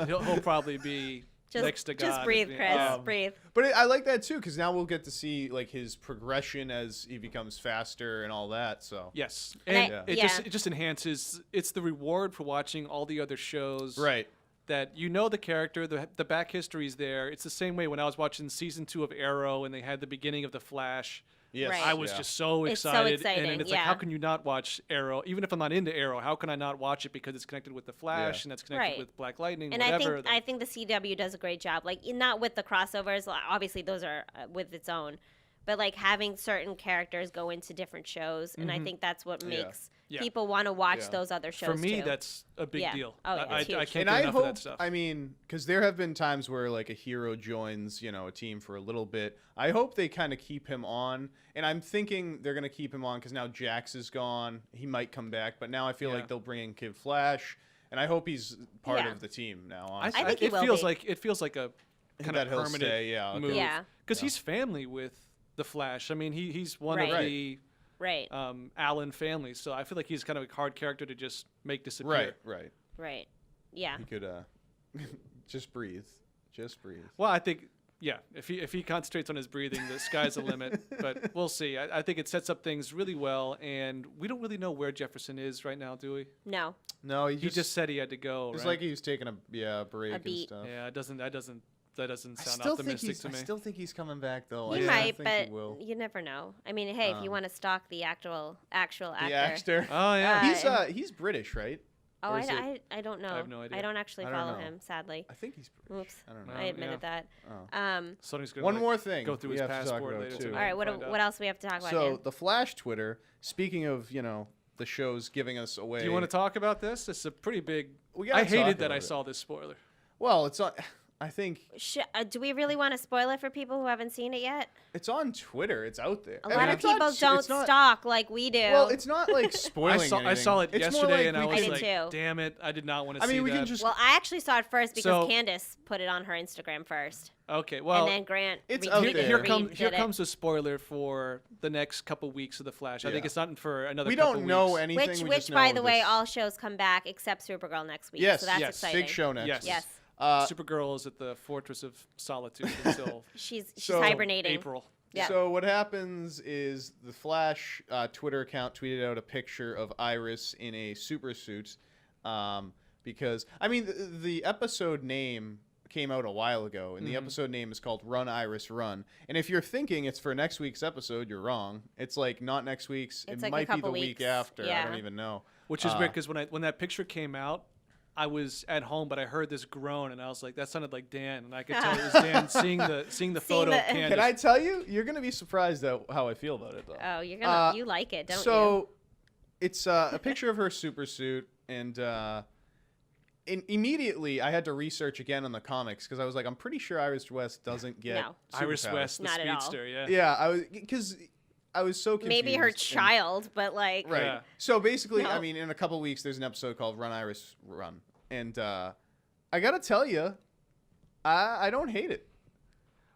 he'll probably be next to God. Just breathe, Yeah. Chris. Breathe. But I like that too because now we'll get to see like his progression as he becomes faster and all that. So Yes, And and I- it yeah. just enhances. It's the reward for watching all the other shows. right, that you know the character, the back history's there. It's the same way when I was watching season 2 of Arrow and they had the beginning of the Flash. Yes. Right. I was Yeah. just so It's so excited. exciting, And it's yeah. like, how can you not watch Arrow? Even if I'm not into Arrow, how can I not watch it because it's connected with the Flash and that's connected Right. with Black Lightning, And whatever. I think the CW does a great job. Like not with the crossovers. Obviously, those are with its own, but like having certain characters go into different shows, and I think that's what makes Yeah. people want to watch Yeah. those other shows For me, too. that's a big Yeah. deal. Oh, yeah, I it's huge. can't And get I enough hope, of that stuff. I mean, because there have been times where like a hero joins, a team for a little bit. I hope they kind of keep him on, and I'm thinking they're gonna keep him on because now Jax is gone. He might come back, but now I feel Yeah. like they'll bring in Kid Flash, and I hope he's part Yeah. of the team now. I Honestly. think he it will feels be. like a kind that of he'll permanent stay, yeah, okay. move. Yeah. Because he's family with the Flash. I mean, he's one Right. of Right. the right, Allen family, so I feel like he's kind of a hard character to just make disappear. right. right, yeah. He could just breathe, just breathe. Well, I think if he concentrates on his breathing, the sky's the limit. But we'll see. I think it sets up things really well, and we don't really know where Jefferson is right now, do we? No, No, He just said he had to go. it's right? like he was taking a break and beat. stuff. Yeah, that doesn't I sound still think optimistic he's. to I me. still think he's coming back though. he I might, think but he will. you never know. I mean, hey, if you want to stalk the actual actor, The actor. Oh yeah. He's British, right? oh, Or is I don't know. I have no idea. I don't actually I don't follow know. him, sadly. I think he's British. Oops, I don't know. I admitted that. Oh. Sonny's gonna One like, more thing. go through we his have to talk passport about, later too. tonight. All right, Find out. what else we have to talk about? So Dan? the Flash Twitter. Speaking of, the shows giving us away. Do you want to talk about this? It's a pretty big. We gotta I hated talk that about I it. saw this spoiler. Well, it's on. I think Do we really want to spoil it for people who haven't seen it yet? it's on Twitter. It's out there. A lot of people don't stalk like we do. Well, it's not like spoiling. I saw it anything. It's more yesterday, like and I we was did like, too. "Damn it! I did not want to I see mean, we that." can just. well, I actually saw it first because So- Candace put it on her Instagram first, Okay, well, and then Grant. it's retweeted out it, there. here redid it. comes a spoiler for the next couple weeks of the Flash. I think Yeah. it's not for another. we couple don't know weeks. anything. Which, we which just by know the way, this- all shows come back except Supergirl next week. Yes, so that's yes. exciting. big show next. Yes. week. Yes, Supergirl is at the Fortress of Solitude until she's So- hibernating. April. Yeah. So what happens is the Flash Twitter account tweeted out a picture of Iris in a super suit, because I mean the episode name came out a while ago, and the episode name is called "Run Iris Run." And if you're thinking it's for next week's episode, you're wrong. It's like not next week's. It's it like a might be the couple week weeks. after. I Yeah. don't even know. Which is weird because when that picture came out, I was at home, but I heard this groan, and I was like, "That sounded like Dan," and I could tell it was Dan seeing the photo the- of Candace. Can I tell you? You're gonna be surprised at how I feel about it, though. Oh, you're gonna you like it, don't you? So it's a picture of her super suit, and immediately I had to research again on the comics because I was like, I'm pretty sure Iris West doesn't get No. Iris superpowers. West, the Not at all. speedster, yeah. Yeah, I was because I was so confused. Maybe her and- child, but like, Right. Yeah. So basically, No. I mean, in a couple weeks, there's an episode called "Run Iris Run," and I gotta tell you, I don't hate it.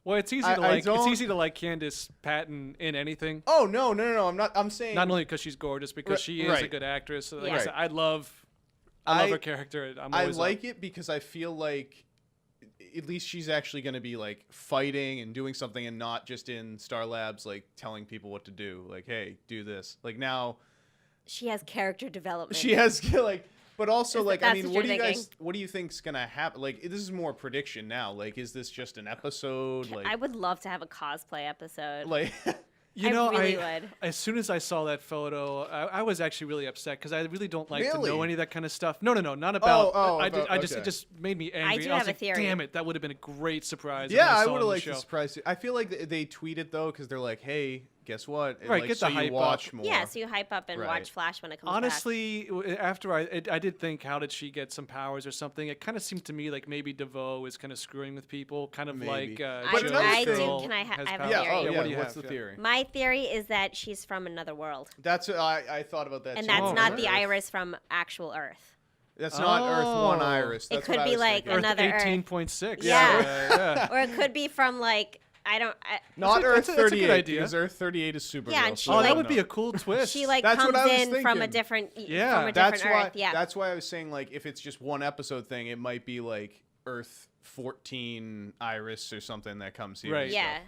Well, it's easy I to like. It's don't- easy to like Candace Patton in anything. Oh no. I'm not. I'm saying Not only because she's gorgeous, because Right, she is a right. good actress. So, like Yeah. I said, I love her character. I like it because I feel like at least she's actually going to be like fighting and doing something and not just in Star Labs like telling people what to do. Like, hey, do this. Like now she has character development. she has like, but also like, I That's mean, what what do you're you guys, thinking. what do you think's going to happen? Like, this is more prediction now. Like, is this just an episode? Like, I would love to have a cosplay episode. like, You I know, really would. as soon as I saw that photo, I was actually really upset because I really don't like to Really? know any of that kind of stuff. No, not about. about- I just okay. it just made me angry. do I was have a like, theory. damn it, that would have been a great surprise. yeah, when I saw would it have on liked the to show. surprise you. I feel like they tweet it though because they're like, hey, guess what? And, Right, like, get so the you hype up. watch more. Yeah, so you hype up and Right. watch Flash when it comes back. Honestly, after I did think, how did she get some powers or something? It kind of seemed to me like maybe DeVoe is kind of screwing with people, kind of Maybe. like. But another I do. thing- Can I has have a powers. Yeah. theory? Oh, yeah. What do you What's have? the theory? My theory is that she's from another world, That's I thought about that. and too. that's Oh, not really? the Iris from actual Earth. That's not Earth One Oh. Iris. It That's could what I be was like thinking. another Earth. 18.6. Yeah. yeah. Or it could be from like Not Earth that's a good 38 idea. because Earth 38 is Supergirl. Yeah, and she, so Oh, I that like- don't would be know. a cool twist. she like That's what comes I was in from a thinking. different Yeah. from a That's different why. Earth. Yeah. That's why I was saying like if it's just one episode thing, it might be like Earth 14 Iris or something that comes here. and Right. yeah. stuff.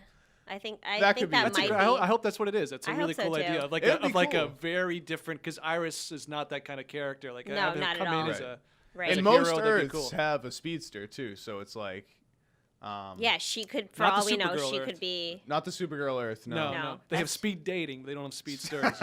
I think That could be- that That's a might good, be. I hope that's what it is. That's a I really hope so, cool too. idea. Like It'd be like a cool. very different, because Iris is not that kind of character. Like No, having her not at come in all. as Right. a Right. as And a most hero, that'd be Earths cool. have a speedster too, so it's like, Yeah, she could. For Not the all we know, Supergirl she Earth. could be. not the Supergirl Earth. No, No, they have that's- speed dating. They don't have speed stirs.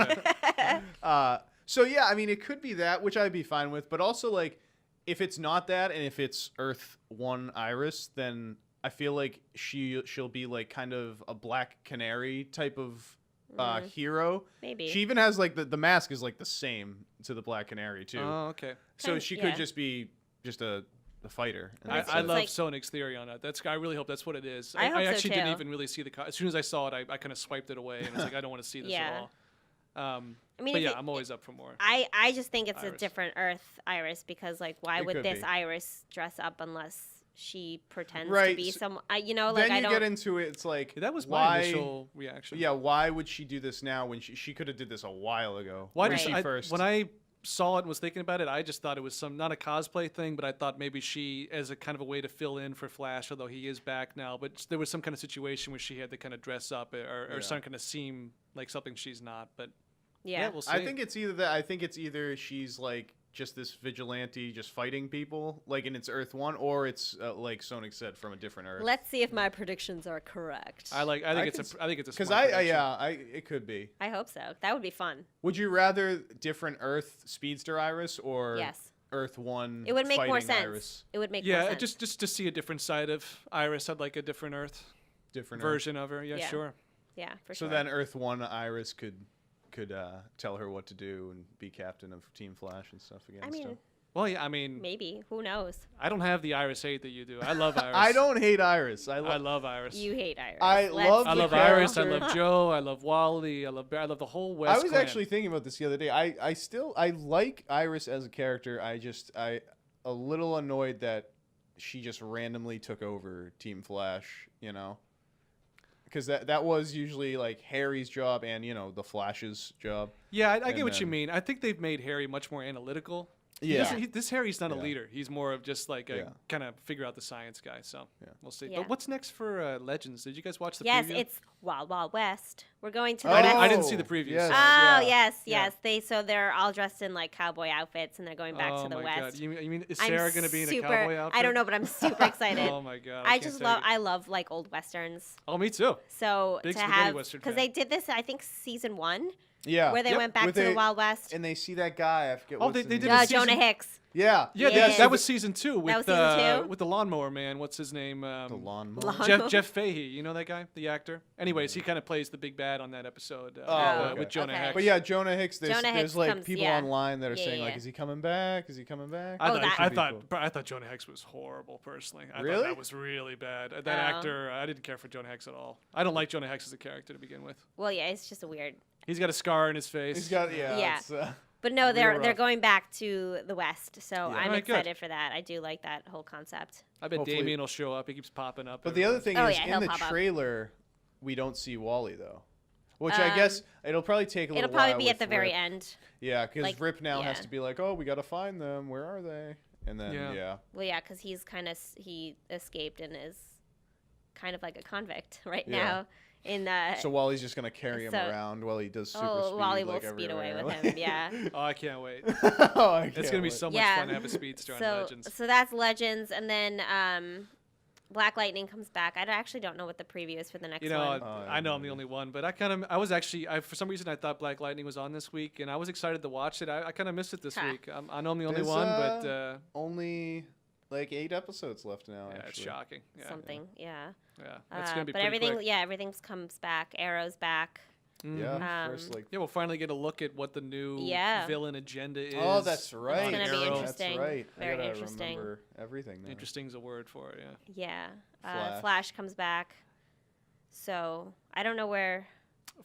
Yeah. So yeah, I mean, it could be that, which I'd be fine with. But also, like, if it's not that, and if it's Earth 1 Iris, then I feel like she'll be like kind of a Black Canary type of hero. Maybe. She even has like the mask is like the same to the Black Canary too. Oh, okay. So Kind- she yeah. could just be just a fighter. in Well, that it I sense. seems love like- Sonic's theory on that. I really hope that's what it is. I hope so, actually didn't too. even really see as soon as I saw it, I kind of swiped it away and was like, I don't want to see this Yeah. at all. I mean, But if yeah, it- I'm always up for more. I just think it's a Iris. different Earth Iris because like why It would could this be. Iris dress up unless she pretends to Right, be so some? You know, like then I you don't. get into it. It's like That was why, my initial reaction. Yeah, why would she do this now when she could have did this a while ago? Why when did Right. she I, first? when I saw it and was thinking about it, I just thought it was not a cosplay thing, but I thought maybe she, as a kind of a way to fill in for Flash, although he is back now, but there was some kind of situation where she had to kind of dress up or Yeah. some kind of seem like something she's not. But yeah. we'll see. I think it's either that. I think it's either she's like just this vigilante, just fighting people, like in its Earth 1, or it's like Sonic said, from a different Earth. Let's see if my predictions are correct. I think I it's could a I think it's a because smart prediction. it could be. I hope so. That would be fun. Would you rather different Earth Speedster Iris or Yes. Earth 1? It would make more fighting sense. Iris? It would make more Yeah, sense. just to see a different side of Iris. I'd like a different Earth Different version of her. Yeah, Yeah. sure. Yeah, for So sure. then Earth 1 Iris could tell her what to do and be captain of Team Flash and stuff again. I mean, Well, yeah, I mean, maybe. Who knows? I don't have the Iris hate that you do. I love Iris. I don't hate Iris. I love Iris. You hate Iris. I love I the love Iris. I character. love Joe. I love Wally. I love the whole West. I was clan. actually thinking about this the other day. I like Iris as a character. I a little annoyed that she just randomly took over Team Flash, you know? Because that was usually like Harry's job and, you know, the Flash's job. Yeah, I and get what you then- mean. I think they've made Harry much more analytical. Yeah. This Harry's not a Yeah. leader. He's more of just like a Yeah. kind of figure out the science guy. So Yeah. we'll see. Yeah. But what's next for Legends? Did you guys watch the Yes, preview? it's Wild Wild West. We're going to the I West. didn't see the preview, Yes, so- Oh yeah. yes, Yeah. yes. They're all dressed in like cowboy outfits and they're going back oh to the my West. God. You mean is I'm Sarah going to be in a super- cowboy outfit? I don't know, but I'm super excited. Oh my God. I can't just take love. it. I love like old westerns. Oh, me too. So Big to spaghetti have western because fan. they did this, I think season 1, Yeah. where they Yep. went back With to the a- Wild West. And they see that guy. I forget Oh, what's they his did name. a season- Jonah Hicks. Yeah. Yeah, Yeah. that was season 2 with was season 2? with the lawnmower man. What's his name? The lawnmower. Lawn- Jeff Fahey. You know that guy, the actor. Anyways, he kind of plays the big bad on that episode okay. with Jonah Okay. Hex. But yeah, Jonah Hicks. There's, Jonah there's Hicks like comes- people yeah. online that are Yeah, saying like, yeah. is he coming back? Is he coming back? I Oh, thought, that- I Should be thought, cool. I thought Jonah Hex was horrible. Personally, I Really? thought that was really bad. That Oh. actor, I didn't care for Jonah Hex at all. I don't like Jonah Hex as a character to begin with. Well, yeah, it's just a weird. He's got a scar in his face. He's got Yeah. It's, But no, they're Real they're rough. going back to the West, so I'm Alright, good. excited for that. I do like that whole concept. I bet Hopefully- Damien will show up. He keeps popping up. But the other everywhere. thing Oh, is, yeah, in he'll the pop up. trailer, we don't see Wally though, which I guess it'll probably take a little It'll probably while be at with the very Rip. end. Yeah, because like, Rip now has yeah. to be like, oh, we got to find them. Where are they? And then Yeah. Well, yeah, because he's he escaped and is kind of like a convict right Yeah. now. In So Wally's just gonna carry him so- around while he does super oh, speed. Wally like, will speed away everywhere. with him. Yeah. Oh, I can't wait. Oh, I It's can't gonna be wait. so much Yeah. fun to have a speedster on Legends. So that's Legends, and then Black Lightning comes back. I actually don't know what the preview is for the next You know, one. Oh, I know I'm the yeah. only one, but for some reason I thought Black Lightning was on this week, and I was excited to watch it. I kind of missed it this Huh. week. I know I'm the only There's, one, but Only like 8 episodes left now. yeah, actually. it's shocking. Yeah, Something, yeah. yeah, that's gonna be but pretty everything, quick. yeah, everything comes back. Arrow's back. Yeah. Um, First, like. Yeah, we'll finally get a look at what the new Yeah. villain agenda is. Oh, that's right. gonna be Arrow. interesting. That's right. Very I gotta interesting. remember everything now. Interesting's a word for it. Yeah. Yeah. Flash. Flash comes back. So I don't know where.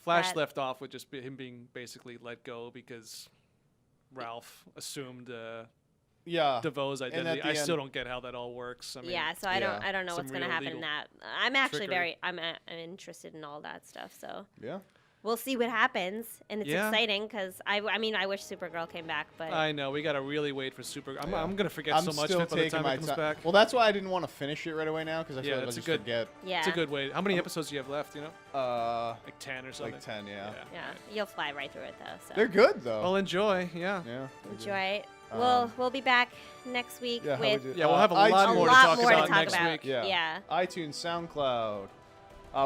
Flash That- left off with just him being basically let go because Ralph assumed Yeah. DeVoe's at identity. the I still end- don't get how that all works. I mean, Yeah. So I yeah. don't know Some what's gonna real happen in legal that. I'm actually trickery. I'm interested in all that stuff. So Yeah. we'll see what happens, and it's Yeah. exciting because I mean I wish Supergirl came back, but I know we gotta really wait for Super. I'm, Yeah. I'm gonna forget I'm so much still of it by the taking time my it comes time. back. Well, that's why I didn't want to finish it right away now because I feel Yeah, like I'll that's a just good- forget. yeah, It's a good way. How many episodes do you have left? You know, Like like 10 or something. 10, yeah. Yeah, you'll fly right through it though. So They're good though. Well, enjoy. Yeah. yeah. they're good. enjoy it. We'll be back next week Yeah, how with we do- Yeah, we'll have a lot iTunes. more a to lot talk more to about talk next about. week. Yeah. iTunes, SoundCloud.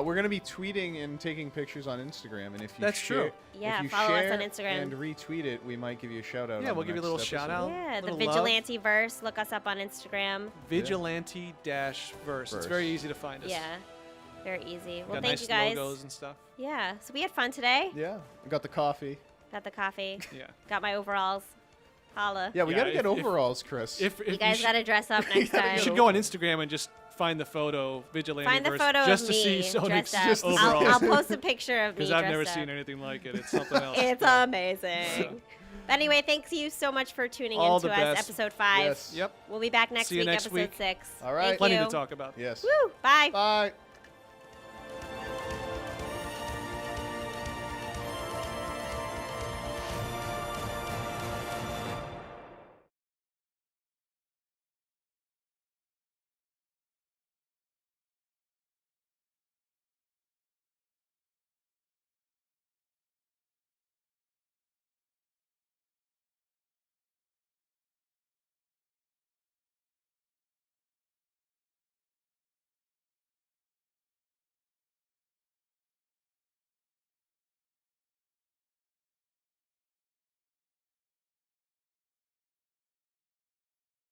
We're gonna be tweeting and taking pictures on Instagram, and if you That's share, true. Yeah, if you follow us share on Instagram. and retweet it, we might give you a shout out. Yeah, on we'll the give you a next little shout episode. out. Yeah, the Little love. Vigilante-Verse. Look us up on Instagram. Vigilante-Verse. It's very easy to find us. Yeah, very easy. Well, Got thank nice you guys. logos and stuff. Yeah, so we had fun today. Yeah, we got the coffee. Got the coffee. Yeah. Got my overalls. Holla. Yeah, we Yeah, gotta get if- overalls, Chris. If You guys got to dress up next gotta time. you get should go on Instagram and just find the photo Vigilante Find the photo just of to see me Sonic's dressed up. overalls. I'll post a picture of me Because dressed I've never up. seen anything like it. It's something else. It's amazing. But anyway, thanks you so much for tuning All in to the us, best. episode 5. Yes. Yep. We'll be back next See you week, next episode week. 6. All right. Thank Plenty you. to talk about. Yes. Woo! Bye. Bye.